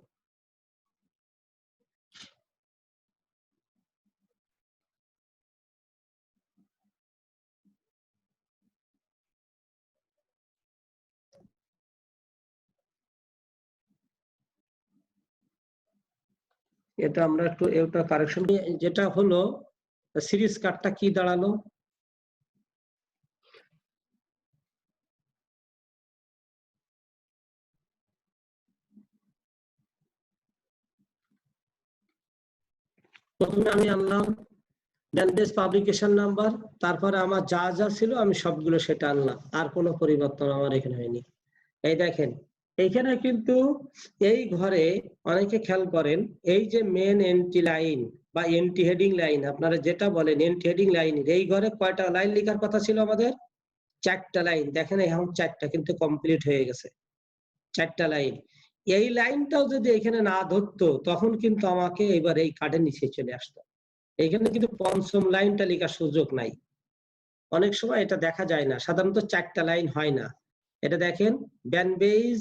এটা আমরা একটু এটা কারেকশন, যেটা হলো সিরিজ কাটটা কি দাঁড়ালো, প্রথমে আমি আনলাম ব্যানবেজ পাবলিকেশন নাম্বার, তারপরে আমার যা যা ছিল আমি সবগুলো সেটা আনলাম, আর কোনো পরিবর্তন আমার এখানে হয়নি। এই দেখেন এইখানে কিন্তু এই ঘরে অনেকে খেয়াল করেন, এই যে মেন এন্ট্রি লাইন বা এন্ট্রি হেডিং লাইন আপনারা যেটা বলেন এন্ট্রি হেডিং লাইন, এই ঘরে কয়টা লাইন লেখার কথা ছিল আমাদের, 4টা লাইন। দেখেন এখন 4টা কিন্তু কমপ্লিট হয়ে গেছে, 4টা লাইন। এই লাইনটাও যদি এখানে না ধরতো তখন কিন্তু আমাকে এবার এই কার্ডের নিচে চলে আসতো, এখানে কিন্তু পঞ্চম লাইনটা লেখার সুযোগ নাই। অনেক সময় এটা দেখা যায় না, সাধারণত 4টা লাইন হয় না। এটা দেখেন ব্যানবেজ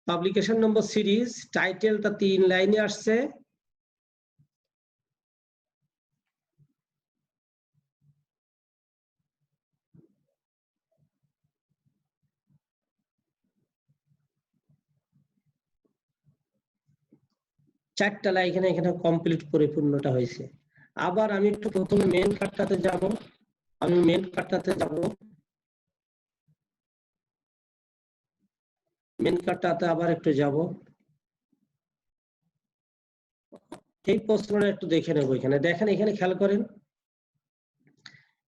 পাবলিকেশন নম্বর সিরিজ, টাইটেলটা 3 লাইনে আসছে, চারটা লাইন এখানে কমপ্লিট পরিপূর্ণটা হয়েছে। আবার আমি একটু প্রথমে মেন কার্ডটাতে যাব, আমি মেন কার্ডটাতে যাব, মেন কার্ডটাতে আবার একটু যাব, এই প্রশ্নটা একটু দেখে নেব। এখানে দেখেন, এখানে খেয়াল করেন,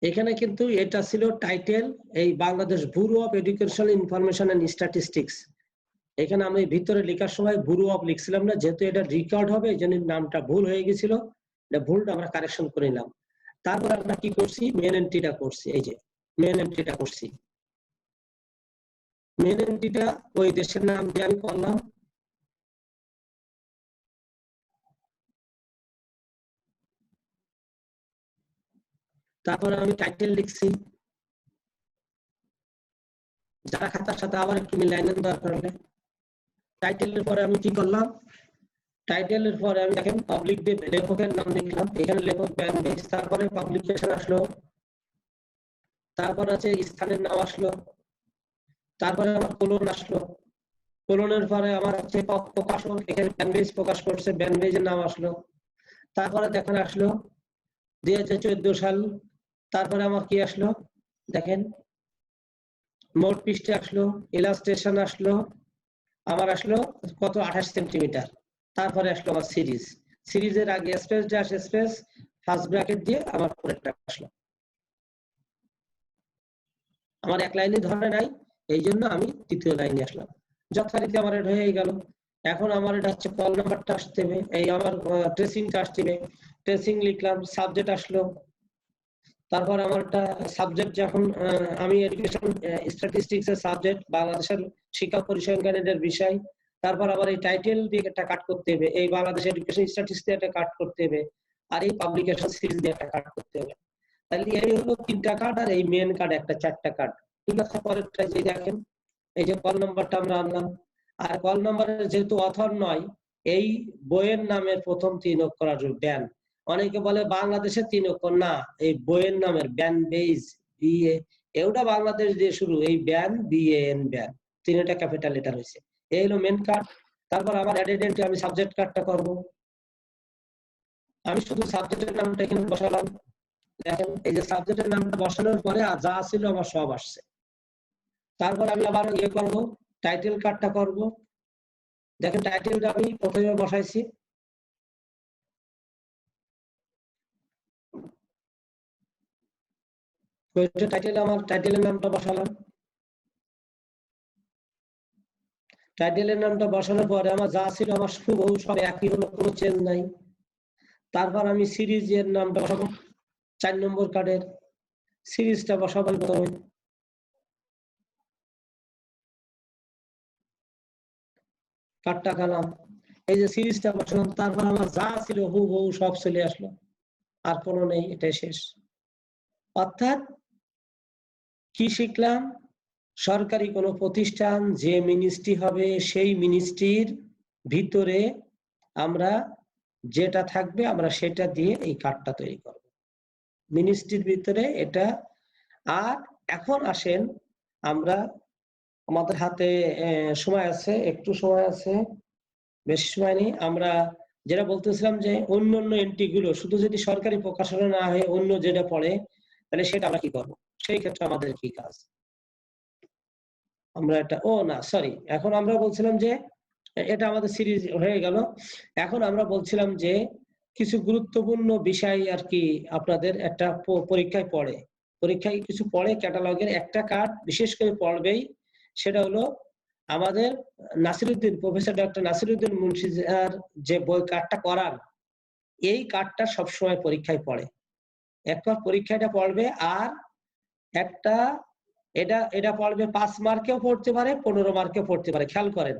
এখানে কিন্তু এটা ছিল টাইটেল, এই Bangladesh bureau of educational information and Statistics. এখানে আমি ভিতরে লেখার সময় ব্যুরো অফ লিখছিলাম না, যেহেতু এটা রেকর্ড হবে এই জন্য নামটা ভুল হয়ে গেছিল, এটা ভুলটা আমরা কারেকশন করে নিলাম। তারপর আমরা কি করছি, মেন এন্ট্রিটা করছি, এই যে মেন এন্ট্রিটা করছি, মেন এন্ট্রিটা ওই দেশের নাম দিয়ে আমি করলাম, তারপরে আমি টাইটেল লিখছি, যারা খাতার সাথে আবার একটু মিলাইনের দরকার হলে টাইটেলের পরে আমি কি করলাম, টাইটেলের পরে আমি দেখেন পাবলিক দিয়ে লেখকের নাম লিখলাম, এখানে লেখক ব্যান্ড বেস, তারপরে পাবলিকেশন আসলো, তারপর আছে স্থানের নাম আসলো, তারপরে আমার কোলন আসলো, কোলনের পরে আমার হচ্ছে প্রকাশক, এখানে ব্যান্ড বেস প্রকাশ করছে, ব্যান্ড বেসের নাম আসলো, তারপরে দেখেন আসলো 2014 সাল, তারপরে আমার কি আসলো দেখেন মোট পৃষ্ঠে আসলো, ইলাস্ট্রেশন আসলো, আমার আসলো কত 28 সেন্টিমিটার, তারপরে আসলো আমার সিরিজ, সিরিজের আগে space dash space first bracket দিয়ে আমার পরেরটা আসলো। আমার এক লাইনে ধরে নাই, এই জন্য আমি তৃতীয় লাইনে আসলাম, যথারীতি আমার এটা হয়ে গেল। এখন আমার এটা হচ্ছে কল নাম্বারটা আসতে হবে, এই আমার ট্রেসিংটা আসতে হবে, ট্রেসিং লিখলাম, সাবজেক্ট আসলো, তারপর আমার একটা সাবজেক্ট যখন আমি এডুকেশন স্ট্যাটিস্টিক্স এর সাবজেক্ট, বাংলাদেশের শিক্ষা পরিসংখ্যানের বিষয়, তারপর আবার এই টাইটেল দিয়ে একটা কাট করতে হবে, এই বাংলাদেশ এডুকেশন স্ট্যাটিস্টিক্স দিয়ে একটা কাট করতে হবে, আর এই পাবলিকেশন সিরিজ দিয়ে একটা কাট করতে হবে। তাহলে এই হলো 3টা কার্ড, আর এই মেন কার্ড একটা 4টা কার্ড। ঠিক আছে, পরেরটা যে দেখেন এই যে কল নাম্বারটা আমরা আনলাম, আর কল নাম্বারের যেহেতু অথর নয়, এই বইয়ের নামের প্রথম 3 অক্ষর আসবে ব্যান, অনেকে বলে বাংলাদেশের 3 অক্ষর, না, এই বইয়ের নামের ব্যান বেজ বিএ, এওটা বাংলাদেশ দিয়ে শুরু, এই ব্যান বিএএন ব্যান, 3টা ক্যাপিটাল লেটার হয়েছে, এই হলো মেন কার্ড। তারপর আমার অ্যাডেডেন্টে আমি সাবজেক্ট কার্ডটা করব, আমি শুধু সাবজেক্টের নামটা এখানে বসালাম, দেখেন এই যে সাবজেক্টের নামটা বসানোর পরে যা ছিল আমার সব আসছে। তারপর আমি আবার ইয়ে করব, টাইটেল কার্ডটা করব, দেখেন টাইটেলটা আমি প্রথমে বসাইছি, টাইটেল আমার টাইটেলের নামটা বসালাম, টাইটেলের নামটা বসানোর পরে আমার যা ছিল আমার হুবহু সব একই হলো, কোনো চেঞ্জ নাই। তারপর আমি সিরিজের নামটা বসাবো, 4 নম্বর কার্ডের সিরিজটা বসাবো প্রথমে, কার্ডটা খালাম, এই যে সিরিজটা বসালাম, তারপর আমার যা ছিল হুবহু সব চলে আসলো, আর কোনো নেই, এটাই শেষ। অর্থাৎ কি শিখলাম, সরকারি কোনো প্রতিষ্ঠান যে মিনিস্ট্রি হবে সেই মিনিস্ট্রির ভিতরে আমরা যেটা থাকবে আমরা সেটা দিয়ে এই কার্ডটা তৈরি করব, মিনিস্ট্রির ভিতরে এটা। আর এখন আসেন আমরা, আমাদের হাতে সময় আছে, একটু সময় আছে, বেশি সময় নেই, আমরা যেটা বলতেছিলাম যে অন্য অন্য এন্ট্রি গুলো শুধু যদি সরকারি প্রকাশনা না হয়ে অন্য যেটা পড়ে, তাহলে সেটা আমরা কি করবো, সেই ক্ষেত্রে আমাদের কি কাজ, আমরা এটা না সরি, এখন আমরা বলছিলাম যে এটা আমাদের সিরিজ হয়ে গেল। এখন আমরা বলছিলাম যে কিছু গুরুত্বপূর্ণ বিষয় আর কি আপনাদের একটা পরীক্ষায় পড়ে, পরীক্ষায় কিছু পড়ে, ক্যাটালগের একটা কার্ড বিশেষ করে পড়বেই, সেটা হলো আমাদের Nasiruddin, professor doctor Nasiruddin Munshi sir যে বই কার্ডটা করান, এই কার্ডটা সবসময় পরীক্ষায় পড়ে, একবার পরীক্ষাটা পড়বে, আর একটা এটা এটা পড়বে 5 মার্কেও পড়তে পারে, 15 মার্কেও পড়তে পারে, খেয়াল করেন।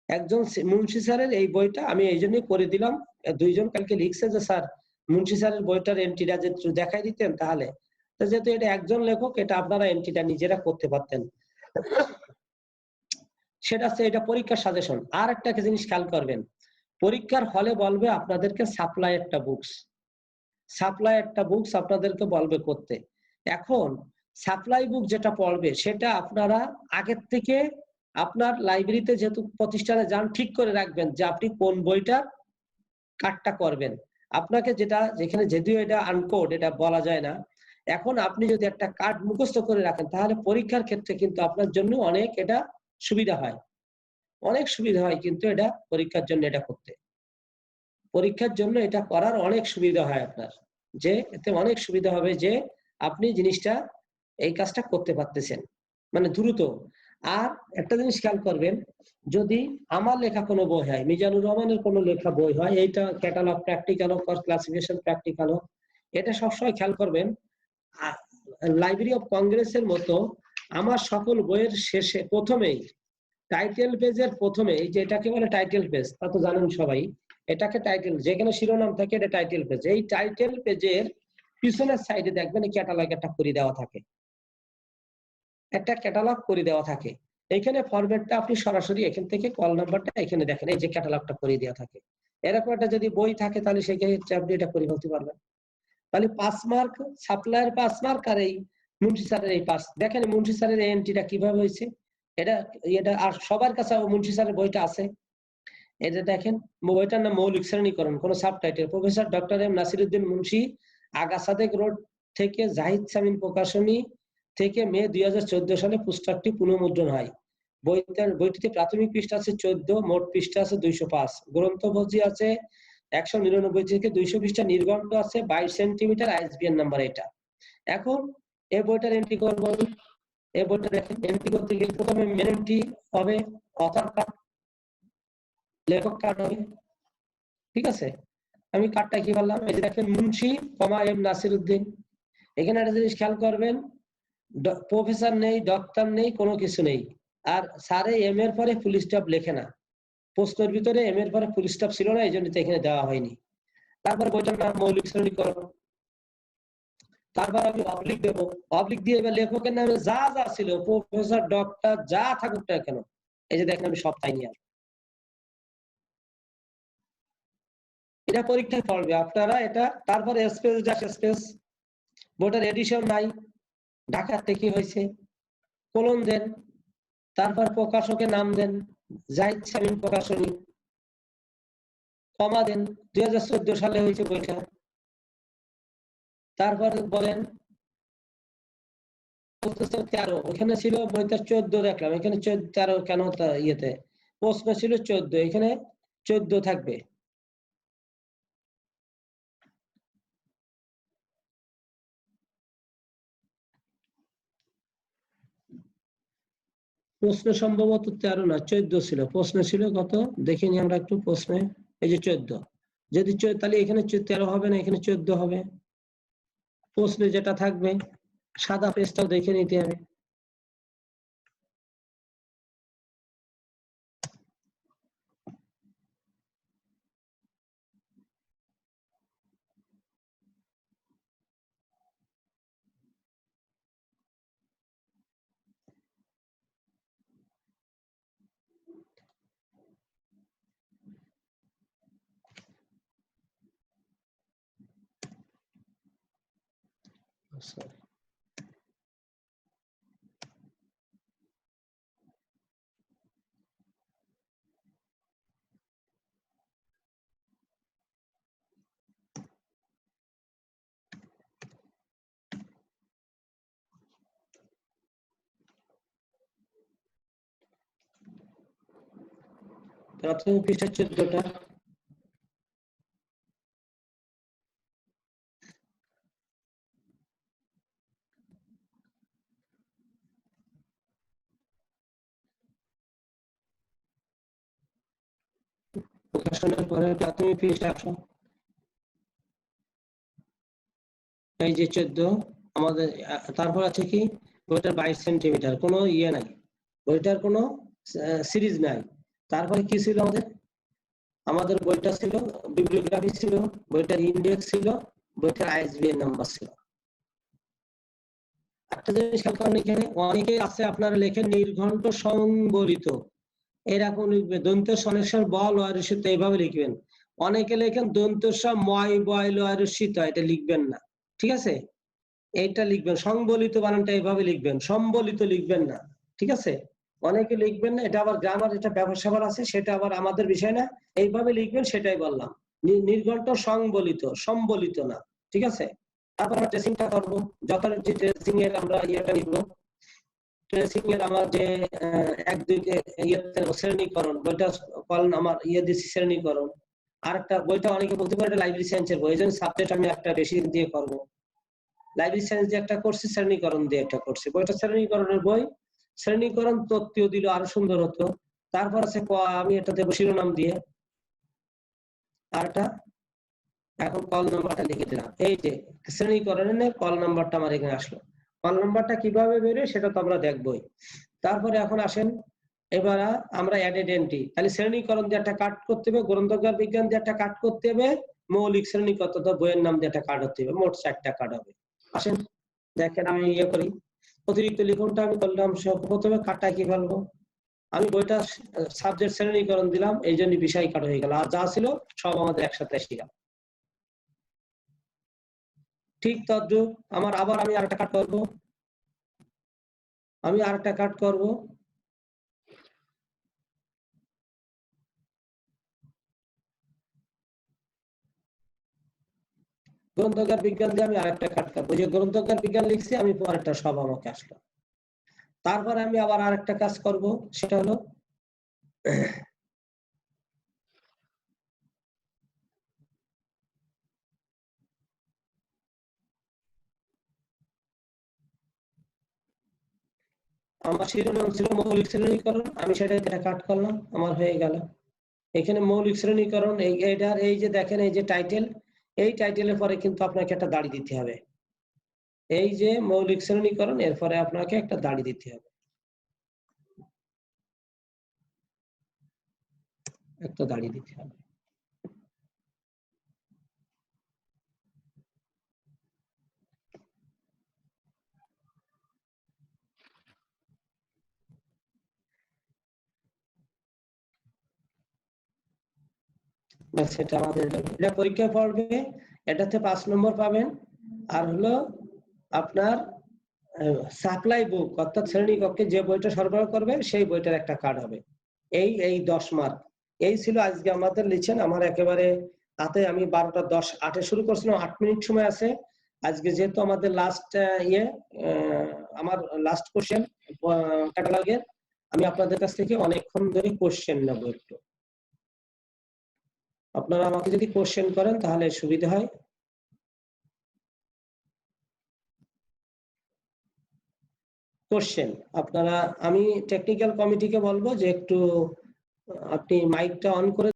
একজন মুন্সী স্যারের এই বইটা আমি এই জন্যই করে দিলাম, 2 জন কালকে লিখছে যে স্যার মুন্সী স্যারের বইটার এন্ট্রিটা যে দেখাই দিতেন, তাহলে তো যেহেতু এটা একজন লেখক, এটা আপনারা এন্ট্রিটা নিজেরা করতে পারতেন, সেটা হচ্ছে এটা পরীক্ষার সাজেশন। আর একটা জিনিস খেয়াল করবেন, পরীক্ষার হলে বলবে আপনাদেরকে সাপ্লাই একটা বুকস আপনাদেরকে বলবে করতে। এখন সাপ্লাই বুক যেটা পড়বে সেটা আপনারা আগের থেকে আপনার লাইব্রেরিতে যেহেতু প্রতিষ্ঠানে যান, ঠিক করে রাখবেন যে আপনি কোন বইটার কার্ডটা করবেন। আপনাকে যেটা যেখানে যদিও এটা আনকোড, এটা বলা যায় না, এখন আপনি যদি একটা কার্ড মুখস্থ করে রাখেন তাহলে পরীক্ষার ক্ষেত্রে কিন্তু আপনার জন্য অনেক এটা সুবিধা হয়, অনেক সুবিধা হয়, কিন্তু এটা পরীক্ষার জন্য এটা করতে, পরীক্ষার জন্য এটা করার অনেক সুবিধা হয় আপনার, যে এতে অনেক সুবিধা হবে যে আপনি জিনিসটা এই কাজটা করতে পারতেছেন মানে দ্রুত। আর একটা জিনিস খেয়াল করবেন, যদি আমার লেখা কোনো বই হয়, মিজানুর রহমানের কোনো লেখা বই হয়, এইটা ক্যাটালগ প্র্যাকটিক্যাল হোক, ক্লাসিফিকেশন প্র্যাকটিক্যাল হোক, এটা সবসময় খেয়াল করবেন লাইব্রেরি অফ কংগ্রেসের মতো আমার সকল বইয়ের শেষে প্রথমেই টাইটেল পেজের প্রথমে, এই যে এটাকে বলে টাইটেল পেজ, তা তো জানেন সবাই, এটাকে টাইটেল, যেখানে শিরোনাম থাকে এটা টাইটেল পেজ, এই টাইটেল পেজের পিছনের সাইডে দেখবেন এই ক্যাটালগ একটা করে দেওয়া থাকে, একটা ক্যাটালগ করে দেওয়া থাকে। এখানে ফরম্যাটটা আপনি সরাসরি এখান থেকে কল নাম্বারটা এখানে দেখেন, এই যে ক্যাটালগটা করে দেওয়া থাকে। এরকম একটা যদি বই থাকে তাহলে সেখানে আপনি এটা করে ফেলতে পারবেন। তাহলে 5 মার্ক, সাপ্লায়ার 5 মার্ক, আর এই মুন্সি স্যারের এই 5। দেখেন মুন্সি স্যারের এই এন্ট্রিটা কিভাবে হয়েছে। এটা আর সবার কাছে মুন্সি স্যারের বইটা আছে। এই যে দেখেন, বইটার নাম মৌলিক শ্রেণীকরণ, কোন subtitle, professor doctor M Nasiruddin Munshi, Aga Sadek road থেকে জাহিদ সামিন প্রকাশনী থেকে মে 2014 সালে পুস্তকটি পুনঃমুদ্রণ হয়। বইটিতে প্রাথমিক পৃষ্ঠা আছে 14, মোট পৃষ্ঠা আছে 205, গ্রন্থপঞ্জি আছে 199 থেকে 200 পৃষ্ঠা, নির্ঘণ্ট আছে 22 সেন্টিমিটার, আইএসবিএন নাম্বার এটা। এখন এই বইটার এন্ট্রি করব। এই বইটা দেখেন, এন্ট্রি করতে গেলে প্রথমে মেন এন্ট্রি হবে অথর কার্ড, লেখক কার্ড হবে, ঠিক আছে। আমি কার্ডটা কি বললাম, এই যে দেখেন মুন্সি এম নাসিরউদ্দিন। এখানে একটা জিনিস খেয়াল করবেন, প্রফেসর নেই, ডক্টর নেই, কোনো কিছু নেই। আর স্যারে এম এর পরে ফুল স্টপ লেখে না, প্রশ্নের ভিতরে এম এর পরে ফুল স্টপ ছিল না, এই জন্য এখানে দেওয়া হয়নি। তারপর বইটার নাম মৌলিক শ্রেণীকরণ। তারপর আমি অবলিক দেবো, অবলিক দিয়ে এবার লেখকের নামে যা যা ছিল, প্রফেসর ডক্টর যা থাকুক না কেন, এই যে দেখেন আমি সব তাই নিয়ে আসবো। এটা পরীক্ষায় পড়বে আপনারা এটা। তারপরে স্পেস ড্যাশ স্পেস, বইটার এডিশন নাই, ঢাকা থেকে হয়েছে, কোলন দেন, তারপর প্রকাশকের নাম দেন, জাহিদ সামিন প্রকাশনী, কমা দেন, 2014 সালে হয়েছে বইটা। তারপর বলেন 13, ওখানে ছিল বইটা 14 দেখলাম, এখানে 13 কেন ইয়েতে প্রশ্ন ছিল 14, এখানে 14 থাকবে। প্রশ্ন সম্ভবত 13 না 14 ছিল, প্রশ্ন ছিল কত দেখিনি আমরা একটু প্রশ্নে, এই যে 14। যদি তাহলে এখানে 13 হবে না, এখানে 14 হবে। প্রশ্নে যেটা থাকবে সাদা পেজটাও দেখে নিতে হবে। প্রাথমিক পৃষ্ঠা 14টা। প্রকাশনের পরে প্রাথমিক পৃষ্ঠা, এই যে 14 আমাদের। তারপর আছে কি, বইটার 22 সেন্টিমিটার, কোনো ইয়ে নাই, বইটার কোনো সিরিজ নাই। তারপরে কি ছিল আমাদের বইটা ছিল বিবলিওগ্রাফি ছিল, বইটার ইন্ডেক্স ছিল, বইটার আইএসবিএন নাম্বার ছিল। একটা জিনিস খেয়াল করেন, এখানে অনেকে আছে আপনারা লেখেন নির্ঘণ্ট সংবলিত, এরকম লিখবে, দন্ত সনেশ্বর বল ওয়ারসিত, এইভাবে লিখবেন। অনেকে লেখেন দন্ত ময় বয় ওয়ারসিত, এটা লিখবেন না, ঠিক আছে। এইটা লিখবেন সংবলিত, বানানটা এইভাবে লিখবেন, সম্বলিত লিখবেন না, ঠিক আছে। অনেকে লিখবেন না, এটা আবার গ্রামার, এটা ব্যবসা আছে, সেটা আবার আমাদের বিষয় না। এইভাবে লিখবেন, সেটাই বললাম, নির্ঘণ্ট সংবলিত, সম্বলিত না, ঠিক আছে। তারপর আমরা ট্রেসিংটা করবো, যথারীতি ট্রেসিং এর আমরা ইয়েটা লিখব। ট্রেসিং এর আমার যে 1-2 শ্রেণীকরণ, বইটা কলম আমার দিচ্ছি শ্রেণীকরণ। আরেকটা বইটা অনেকে বলতে পারে লাইব্রেরি সায়েন্সের বই, এই জন্য সাবজেক্ট আমি একটা বেশি দিয়ে করবো। লাইব্রেরি সায়েন্স দিয়ে একটা করছি, শ্রেণীকরণ দিয়ে একটা করছি। বইটা শ্রেণীকরণের বই, শ্রেণীকরণ তত্ত্বীয় দিল আরো সুন্দর হতো। তারপর আছে আমি এটা দেবো শিরোনাম দিয়ে, আর একটা এখন কল নাম্বারটা লিখে দিলাম। এই যে শ্রেণীকরণের কল নাম্বারটা আমার এখানে আসলো। কল নাম্বারটা কিভাবে বেরোয় সেটা তো আমরা দেখবোই। তারপরে এখন আসেন, এবার আমরা অ্যাডেড এন্ট্রি, তাহলে শ্রেণীকরণ দিয়ে একটা কাট করতে হবে, গ্রন্থাগার বিজ্ঞান দিয়ে একটা কাট করতে হবে, মৌলিক শ্রেণী কত, বইয়ের নাম দিয়ে একটা কাট হতে হবে, মোট 4টা কাট হবে। আসেন দেখেন, আমি করি, অতিরিক্ত লিখনটা আমি করলাম, প্রথমে কাটটা কি ফেলবো, আমি বইটা সাবজেক্ট শ্রেণীকরণ দিলাম, এই জন্য বিষয় কাট হয়ে গেল, আর যা ছিল সব আমাদের একসাথে এসে গেল। ঠিক তদ্রুপ আবার আমি আরেকটা কাট করব, গ্রন্থাগার বিজ্ঞান দিয়ে আমি আরেকটা কাট করবো, যে গ্রন্থাগার বিজ্ঞান লিখছি আমি পরেরটা সব আমাকে আসলো। তারপরে আমি আবার আরেকটা কাজ করব, সেটা হলো আমার শিরোনাম ছিল মৌলিক শ্রেণীকরণ, আমি সেটা এখানে কাট করলাম, আমার হয়ে গেল। এখানে মৌলিক শ্রেণীকরণ, এইটার এই যে দেখেন এই যে টাইটেল, এই টাইটেলের পরে কিন্তু আপনাকে একটা দাড়ি দিতে হবে। এই যে মৌলিক শ্রেণীকরণ, এরপরে আপনাকে একটা দাড়ি দিতে হবে, একটা দাড়ি দিতে হবে। সেটা আমাদের এটা পরীক্ষায় পড়বে, এটাতে 5 নম্বর পাবেন। আর হলো আপনার সাপ্লাই বুক, অর্থাৎ শ্রেণীকক্ষে যে বইটা সরবরাহ করবে সেই বইটার একটা কার্ড হবে, এই 10 মার্ক। এই ছিল আজকে আমাদের লিখছেন। আমার একেবারে তাতে আমি 12টা 10 8 শুরু করছিলাম, 8 মিনিট সময় আছে। আজকে যেহেতু আমাদের লাস্ট আমার লাস্ট কোশ্চেন ক্যাটালগের, আমি আপনাদের কাছ থেকে অনেকক্ষণ ধরে কোশ্চেন নেব। একটু আপনারা আমাকে যদি কোশ্চেন করেন তাহলে সুবিধা হয়। কোশ্চেন আপনারা, আমি টেকনিক্যাল কমিটিকে বলবো যে একটু আপনি মাইকটা অন করে